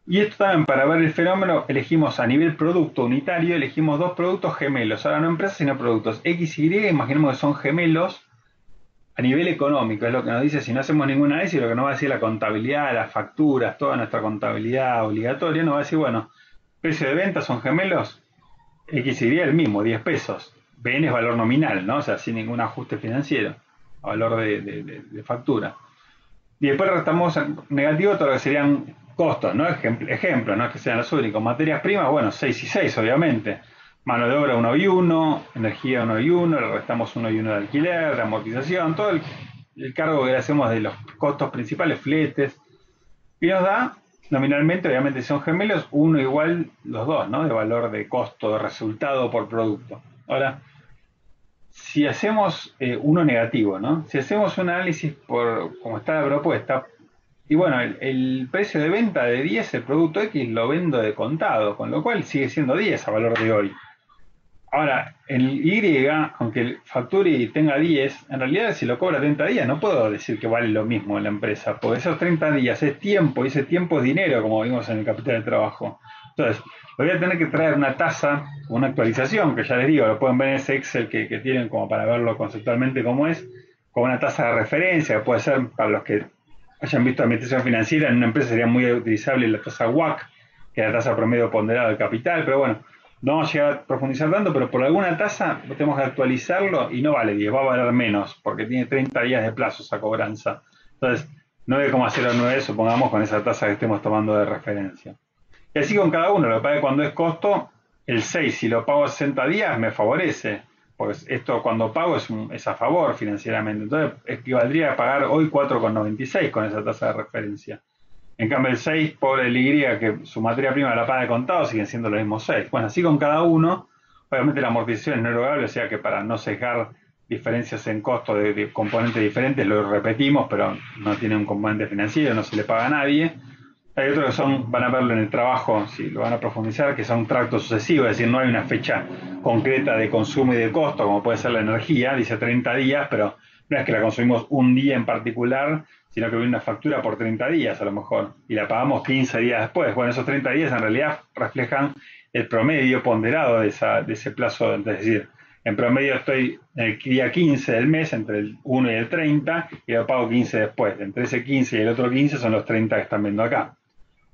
Y esto también, para ver el fenómeno, elegimos a nivel producto unitario, elegimos dos productos gemelos. Ahora no empresas, sino productos. X y Y, imaginemos que son gemelos a nivel económico. Es lo que nos dice, si no hacemos ningún análisis, lo que nos va a decir la contabilidad, las facturas, toda nuestra contabilidad obligatoria, nos va a decir, bueno, precio de venta son gemelos, X y Y el mismo, 10 pesos. BN es valor nominal, ¿no? O sea, sin ningún ajuste financiero, a valor de factura. Y después restamos negativo todo lo que serían costos, ¿no? Ejemplos, no es que sean los únicos. Materias primas, bueno, 6 y 6, obviamente. Mano de obra 1 y 1, energía 1 y 1, le restamos 1 y 1 de alquiler, de amortización, todo el cargo que le hacemos de los costos principales, fletes. Y nos da, nominalmente, obviamente si son gemelos, 1 igual los dos, ¿no? De valor de costo, de resultado por producto. Ahora, si hacemos uno negativo, ¿no? Si hacemos un análisis por como está la propuesta, y bueno, el precio de venta de 10, el producto X lo vendo de contado, con lo cual sigue siendo 10 a valor de hoy. Ahora, el Y, aunque facture y tenga 10, en realidad si lo cobra 30 días, no puedo decir que vale lo mismo en la empresa, porque esos 30 días es tiempo, y ese tiempo es dinero, como vimos en el capital de trabajo. Entonces, voy a tener que traer una tasa, una actualización, que ya les digo, lo pueden ver en ese Excel que tienen como para verlo conceptualmente cómo es, con una tasa de referencia, que puede ser para los que hayan visto administración financiera, en una empresa sería muy utilizable la tasa WACC, que es la tasa promedio ponderada del capital, pero bueno, no vamos a llegar a profundizar tanto, pero por alguna tasa tenemos que actualizarlo y no vale 10, va a valer menos, porque tiene 30 días de plazo esa cobranza. Entonces, 9,09 supongamos con esa tasa que estemos tomando de referencia. Y así con cada uno, lo que pasa es que cuando es costo, el 6, si lo pago a 60 días, me favorece, porque esto cuando pago es a favor financieramente. Entonces, equivaldría a pagar hoy 4,96 con esa tasa de referencia. En cambio, el 6 por el Y, que su materia prima la paga de contado, siguen siendo los mismos 6. Bueno, así con cada uno, obviamente la amortización es no erogable, o sea que para no sesgar diferencias en costo de componentes diferentes, lo repetimos, pero no tiene un componente financiero, no se le paga a nadie. Hay otros que van a verlo en el trabajo, si lo van a profundizar, que son tractos sucesivos, es decir, no hay una fecha concreta de consumo y de costo, como puede ser la energía, dice 30 días, pero no es que la consumimos un día en particular, sino que viene una factura por 30 días a lo mejor, y la pagamos 15 días después. Bueno, esos 30 días en realidad reflejan el promedio ponderado de ese plazo, es decir, en promedio estoy en el día 15 del mes, entre el 1 y el 30, y lo pago 15 después. Entre ese 15 y el otro 15 son los 30 que están viendo acá.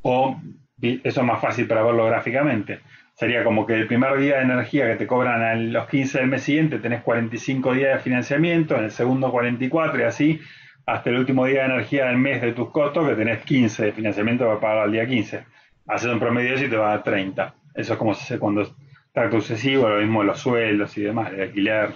O, eso es más fácil para verlo gráficamente, sería como que el primer día de energía que te cobran a los 15 del mes siguiente tenés 45 días de financiamiento, en el segundo 44 y así hasta el último día de energía del mes de tus costos que tenés 15 de financiamiento para pagar al día 15. Haces un promedio de eso y te va a dar 30. Eso es como se hace cuando está sucesivo, lo mismo los sueldos y demás, el alquiler.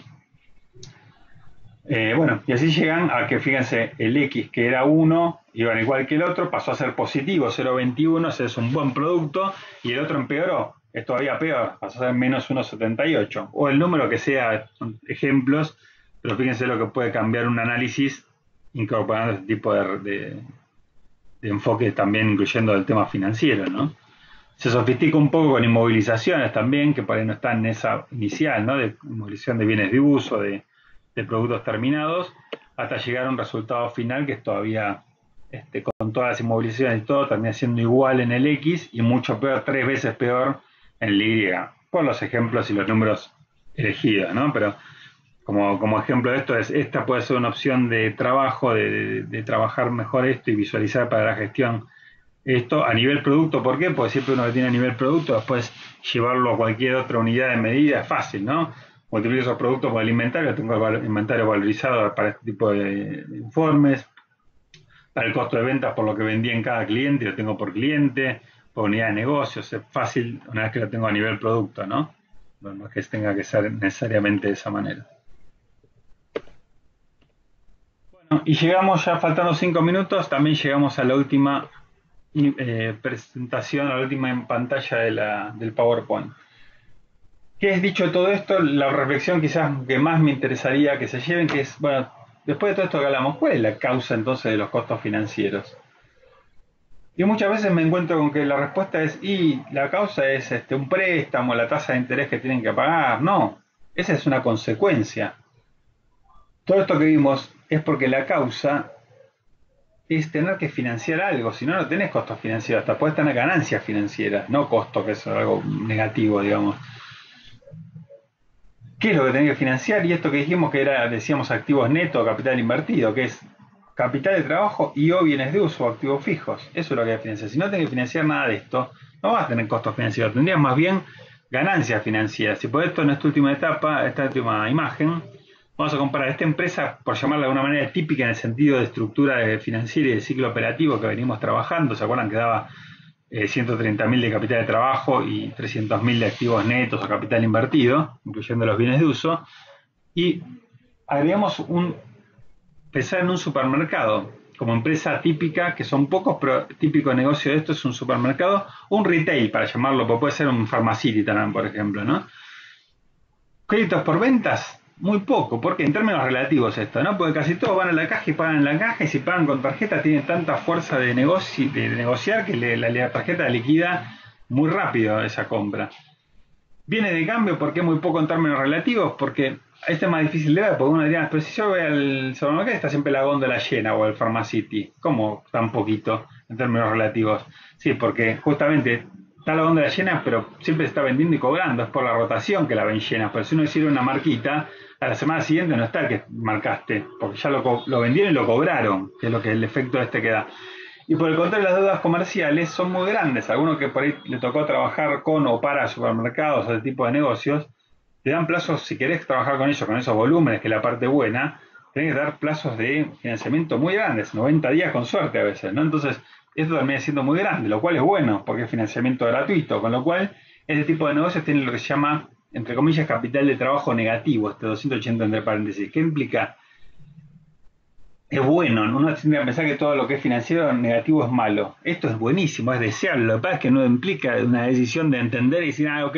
Bueno, y así llegan a que, fíjense, el X que era 1, iban igual que el otro, pasó a ser positivo, 0,21, ese es un buen producto, y el otro empeoró, es todavía peor, pasó a ser menos 1,78. O el número que sea, ejemplos, pero fíjense lo que puede cambiar un análisis incorporando este tipo de enfoque también incluyendo el tema financiero, ¿no? Se sofistica un poco con inmovilizaciones también, que por ahí no están en esa inicial, ¿no? De inmovilización de bienes de uso, de productos terminados, hasta llegar a un resultado final que es todavía, con todas las inmovilizaciones y todo, termina siendo igual en el X y mucho peor, 3 veces peor en el Y, por los ejemplos y los números elegidos, ¿no? Pero como ejemplo de esto, esta puede ser una opción de trabajo, de trabajar mejor esto y visualizar para la gestión esto a nivel producto. ¿Por qué? Porque siempre uno que tiene a nivel producto, después llevarlo a cualquier otra unidad de medida es fácil, ¿no? Multiplico esos productos por el inventario, tengo el inventario valorizado para este tipo de informes, para el costo de ventas por lo que vendí en cada cliente, lo tengo por cliente, por unidad de negocios, es fácil una vez que lo tengo a nivel producto, ¿no? No es que tenga que ser necesariamente de esa manera. Bueno, y llegamos ya faltando 5 minutos, también llegamos a la última presentación, a la última pantalla del PowerPoint. ¿Qué es dicho todo esto? La reflexión quizás que más me interesaría que se lleven, que es, bueno, después de todo esto que hablamos, ¿cuál es la causa entonces de los costos financieros? Y muchas veces me encuentro con que la respuesta es, y la causa es un préstamo, la tasa de interés que tienen que pagar. No, esa es una consecuencia. Todo esto que vimos es porque la causa es tener que financiar algo, si no, no tenés costos financieros, hasta puedes tener ganancias financieras, no costos, que es algo negativo, digamos. ¿Qué es lo que tenés que financiar? Y esto que dijimos que era, decíamos, activos netos, capital invertido, que es capital de trabajo y o bienes de uso, activos fijos. Eso es lo que hay que financiar. Si no tenés que financiar nada de esto, no vas a tener costos financieros, tendrías más bien ganancias financieras. Y por esto, en esta última etapa, esta última imagen, vamos a comparar esta empresa, por llamarla de alguna manera típica en el sentido de estructura financiera y de ciclo operativo que venimos trabajando. ¿Se acuerdan que daba 130.000 de capital de trabajo y 300.000 de activos netos o capital invertido, incluyendo los bienes de uso? Y agregamos pensar en un supermercado como empresa típica, que son pocos, pero típico negocio de esto es un supermercado, un retail para llamarlo, porque puede ser un pharmacity también, por ejemplo, ¿no? Créditos por ventas, muy poco, porque en términos relativos esto, ¿no? Porque casi todos van a la caja y pagan en la caja, y si pagan con tarjeta tienen tanta fuerza de negociar que la tarjeta liquida muy rápido esa compra. Viene de cambio porque es muy poco en términos relativos, porque este es más difícil de ver, porque uno diría, pero si yo voy al supermercado está siempre la góndola llena o el Pharmacity, ¿cómo tan poquito en términos relativos? Sí, porque justamente está la góndola llena, pero siempre se está vendiendo y cobrando, es por la rotación que la ven llena, pero si uno hiciera una marquita, a la semana siguiente no está el que marcaste, porque ya lo vendieron y lo cobraron, que es lo que el efecto que da. Y por el contrario, las deudas comerciales son muy grandes. Algunos que por ahí le tocó trabajar con o para supermercados o ese tipo de negocios, te dan plazos, si querés trabajar con ellos, con esos volúmenes, que es la parte buena, tenés que dar plazos de financiamiento muy grandes, 90 días con suerte a veces, ¿no? Entonces, esto termina siendo muy grande, lo cual es bueno, porque es financiamiento gratuito, con lo cual, este tipo de negocios tiene lo que se llama, entre comillas, capital de trabajo negativo, 280 entre paréntesis. ¿Qué implica? Es bueno, uno tiene que pensar que todo lo que es financiero negativo es malo. Esto es buenísimo, es deseable. Lo que pasa es que no implica una decisión de entender y decir, ok,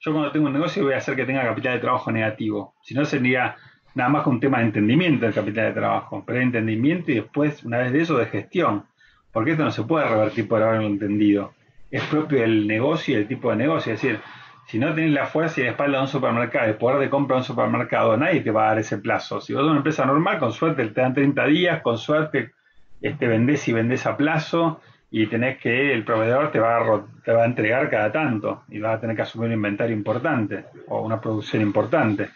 yo cuando tengo un negocio voy a hacer que tenga capital de trabajo negativo. Si no, sería nada más que un tema de entendimiento del capital de trabajo. Pero de entendimiento y después, una vez de eso, de gestión. Porque esto no se puede revertir por haberlo entendido. Es propio del negocio y del tipo de negocio. Es decir, si no tenés la fuerza y la espalda de un supermercado, el poder de compra de un supermercado, nadie te va a dar ese plazo. Si vos sos una empresa normal, con suerte te dan 30 días, con suerte vendés y vendés a plazo, y tenés que el proveedor te va a entregar cada tanto, y vas a tener que asumir un inventario importante, o una producción importante.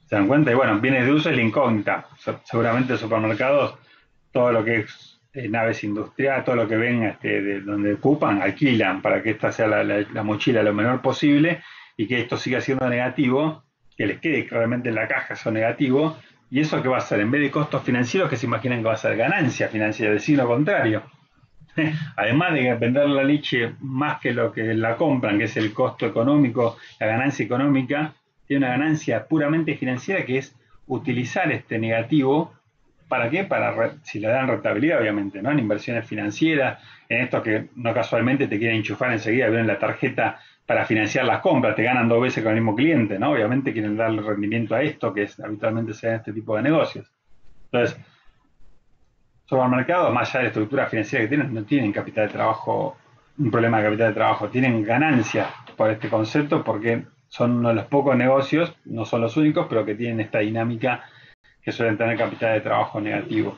¿Se dan cuenta? Y bueno, bienes de uso es la incógnita. Seguramente supermercados, todo lo que es naves industriales, todo lo que ven de donde ocupan, alquilan para que esta sea la mochila lo menor posible y que esto siga siendo negativo, que les quede claramente en la caja eso negativo, y eso que va a ser, en vez de costos financieros, que se imaginan que va a ser ganancia financiera, del signo contrario. Además de vender la leche más que lo que la compran, que es el costo económico, la ganancia económica, tiene una ganancia puramente financiera que es utilizar este negativo. ¿Para qué? Si le dan rentabilidad, obviamente, ¿no? En inversiones financieras, en esto que no casualmente te quieren enchufar enseguida, vienen la tarjeta para financiar las compras, te ganan 2 veces con el mismo cliente, ¿no? Obviamente quieren darle rendimiento a esto, que habitualmente se da en este tipo de negocios. Entonces, supermercados, más allá de la estructura financiera que tienen, no tienen capital de trabajo, un problema de capital de trabajo, tienen ganancias por este concepto porque son uno de los pocos negocios, no son los únicos, pero que tienen esta dinámica que suelen tener capital de trabajo negativo.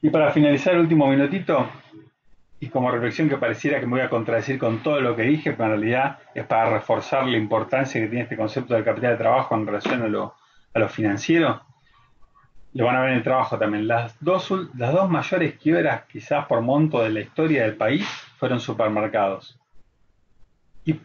Y para finalizar el último minutito, y como reflexión que pareciera que me voy a contradecir con todo lo que dije, pero en realidad es para reforzar la importancia que tiene este concepto del capital de trabajo en relación a lo financiero. Lo van a ver en el trabajo también. Las dos mayores quiebras, quizás por monto de la historia del país, fueron supermercados. Y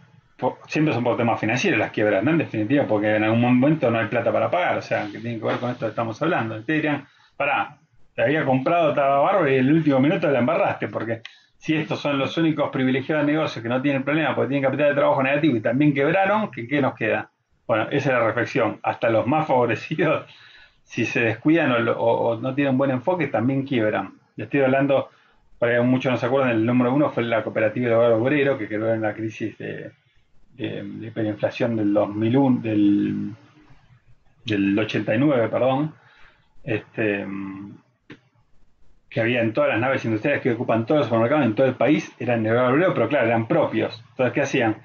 siempre son por temas financieros las quiebras, ¿no? En definitiva, porque en algún momento no hay plata para pagar, o sea, que tiene que ver con esto que estamos hablando. Ustedes dirían, pará, te había comprado, estaba bárbaro y en el último minuto la embarraste, porque si estos son los únicos privilegiados negocios que no tienen problema porque tienen capital de trabajo negativo y también quebraron, ¿qué nos queda? Bueno, esa es la reflexión. Hasta los más favorecidos, si se descuidan o no tienen buen enfoque, también quiebran. Le estoy hablando, para que muchos no se acuerdan, el número 1 fue la cooperativa de hogar obrero, que quebró en la crisis de hiperinflación del 2001, del 89, perdón. que había en todas las naves industriales que ocupan todos los supermercados en todo el país, eran de oro obrero, pero claro, eran propios. Entonces, ¿qué hacían?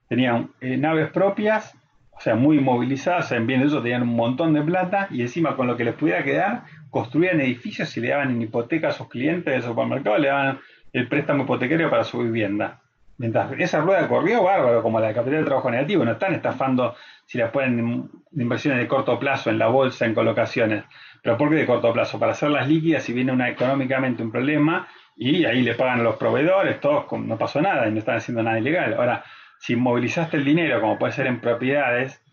Tenían naves propias, o sea, muy movilizadas, en bien de eso tenían un montón de plata y encima con lo que les pudiera quedar, construían edificios y le daban en hipoteca a sus clientes del supermercado, le daban el préstamo hipotecario para su vivienda. Mientras esa rueda corrió, bárbaro, como la de capital de trabajo negativo, no están estafando si las ponen en inversiones de corto plazo, en la bolsa, en colocaciones. ¿Pero por qué de corto plazo? Para hacerlas líquidas si viene económicamente un problema y ahí le pagan a los proveedores, todos no pasó nada y no están haciendo nada ilegal. Ahora, si movilizaste el dinero, como puede ser en propiedades,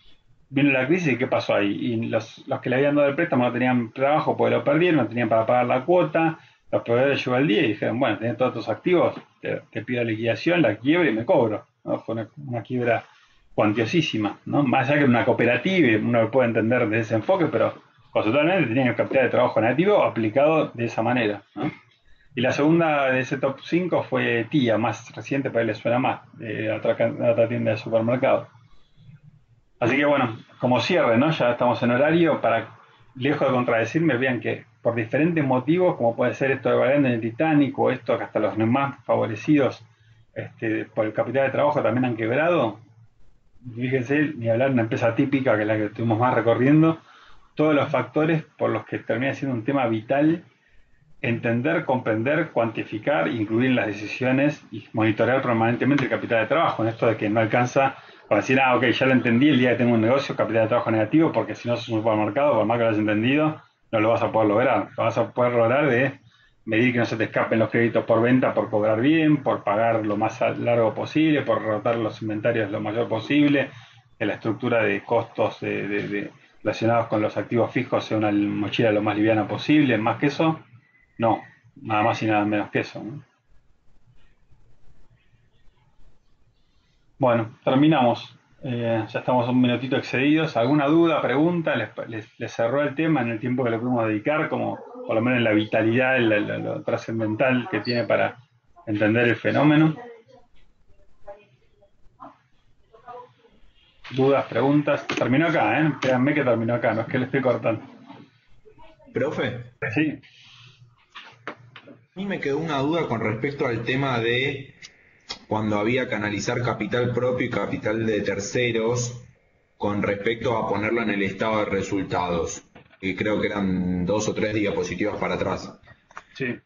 vino la crisis y ¿qué pasó ahí? Y los que le habían dado el préstamo no tenían trabajo porque lo perdieron, no tenían para pagar la cuota, los proveedores llegó el día y dijeron, bueno, tenés todos tus activos, te pido liquidación, la quiebro y me cobro, ¿no? Fue una quiebra cuantiosísima, ¿no? Más allá que una cooperativa, uno lo puede entender desde ese enfoque, pero conceptualmente tenían el capital de trabajo negativo aplicado de esa manera, ¿no? Y la segunda de ese top 5 fue Tía, más reciente, pero ahí le suena más, otra tienda de supermercado. Así que bueno, como cierre, ¿no? Ya estamos en horario, para, lejos de contradecirme, vean que por diferentes motivos, como puede ser esto de Variante en el Titanic, o esto que hasta los más favorecidos por el capital de trabajo también han quebrado. Fíjense, ni hablar de una empresa típica que es la que estuvimos más recorriendo, todos los factores por los que termina siendo un tema vital entender, comprender, cuantificar, incluir en las decisiones y monitorear permanentemente el capital de trabajo, en esto de que no alcanza para decir, ok, ya lo entendí, el día que tengo un negocio, capital de trabajo negativo, porque si no sos un supermercado, por más que lo hayas entendido, no lo vas a poder lograr. Lo vas a poder lograr de medir que no se te escapen los créditos por venta, por cobrar bien, por pagar lo más largo posible, por rotar los inventarios lo mayor posible, que la estructura de costos relacionados con los activos fijos sea una mochila lo más liviana posible. Más que eso, no, nada más y nada menos que eso, ¿no? Bueno, terminamos. Ya estamos un minutito excedidos. ¿Alguna duda, pregunta? ¿Les cerró el tema en el tiempo que le pudimos dedicar? Como por lo menos en la vitalidad, lo trascendental que tiene para entender el fenómeno. ¿Dudas, preguntas? Terminó acá, ¿eh? Créanme que terminó acá, no es que le estoy cortando. Profe, Sí. a mí me quedó una duda con respecto al tema de cuando había que analizar capital propio y capital de terceros con respecto a ponerlo en el estado de resultados, que creo que eran 2 o 3 diapositivas para atrás. Sí.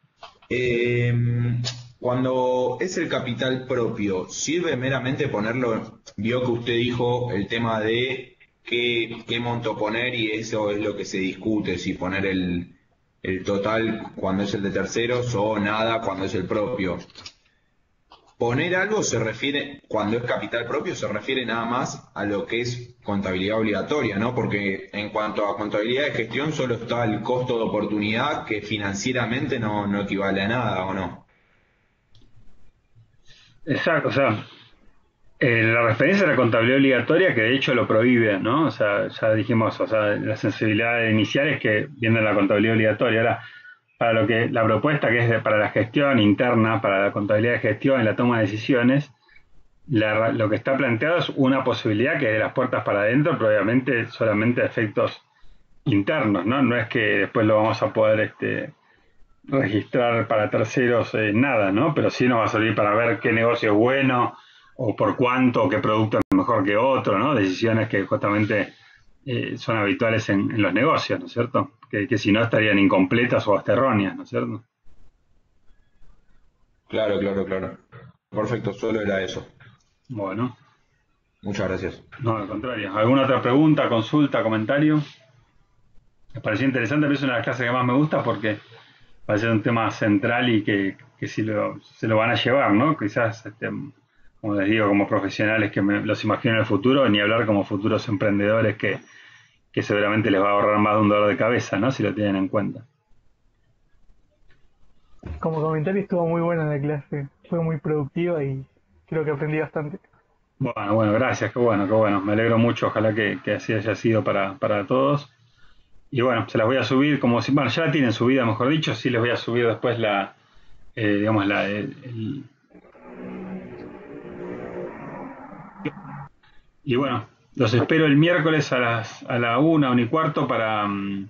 Cuando es el capital propio, ¿sirve meramente ponerlo? Vio que usted dijo el tema de qué monto poner y eso es lo que se discute, si poner el total cuando es el de terceros o nada cuando es el propio. Poner algo se refiere, cuando es capital propio, se refiere nada más a lo que es contabilidad obligatoria, ¿no? Porque en cuanto a contabilidad de gestión solo está el costo de oportunidad que financieramente no equivale a nada, ¿o no? Exacto, o sea, la referencia a la contabilidad obligatoria que de hecho lo prohíbe, ¿no? O sea, ya dijimos, o sea, la sensibilidad inicial es que viene la contabilidad obligatoria. Ahora, para lo que la propuesta que es para la gestión interna, para la contabilidad de gestión y la toma de decisiones, lo que está planteado es una posibilidad que es de las puertas para adentro, pero obviamente solamente a efectos internos, ¿no? No es que después lo vamos a poder registrar para terceros nada, ¿no? Pero sí nos va a servir para ver qué negocio es bueno o por cuánto, o qué producto es mejor que otro, ¿no? Decisiones que justamente son habituales en los negocios, ¿no es cierto? Que si no estarían incompletas o hasta erróneas, ¿no es cierto? Claro. Perfecto, solo era eso. Bueno, Muchas gracias. no, al contrario. ¿Alguna otra pregunta, consulta, comentario? Me pareció interesante, pero es una de las clases que más me gusta porque parece un tema central y que si se lo van a llevar, ¿no? Quizás, como les digo, como profesionales que los imagino en el futuro, ni hablar como futuros emprendedores que seguramente les va a ahorrar más de un dolor de cabeza, ¿no? Si lo tienen en cuenta. Como comentario estuvo muy buena la clase, fue muy productiva y creo que aprendí bastante. Bueno, gracias, qué bueno. Me alegro mucho, ojalá que así haya sido para todos. Y bueno, se las voy a subir como si, bueno, ya la tienen subida, mejor dicho, sí les voy a subir después y bueno, los espero el miércoles a la 1:15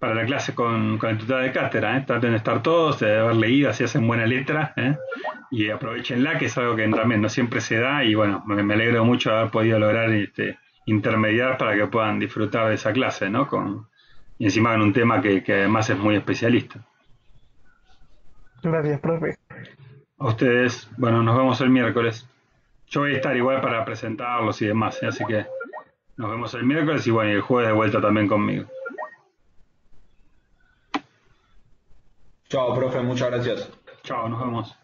para la clase con el tutor de cátedra, ¿eh? Traten de estar todos, de haber leído, así hacen buena letra, ¿eh? Y aprovechenla, que es algo que también no siempre se da, y bueno, me alegro mucho de haber podido lograr intermediar para que puedan disfrutar de esa clase, ¿no? Y encima en un tema que además es muy especialista. Gracias, profe. A ustedes, bueno, nos vemos el miércoles. Yo voy a estar igual para presentarlos y demás, ¿eh? Así que nos vemos el miércoles y bueno, y el jueves de vuelta también conmigo. Chao, profe, muchas gracias. Chao, nos vemos.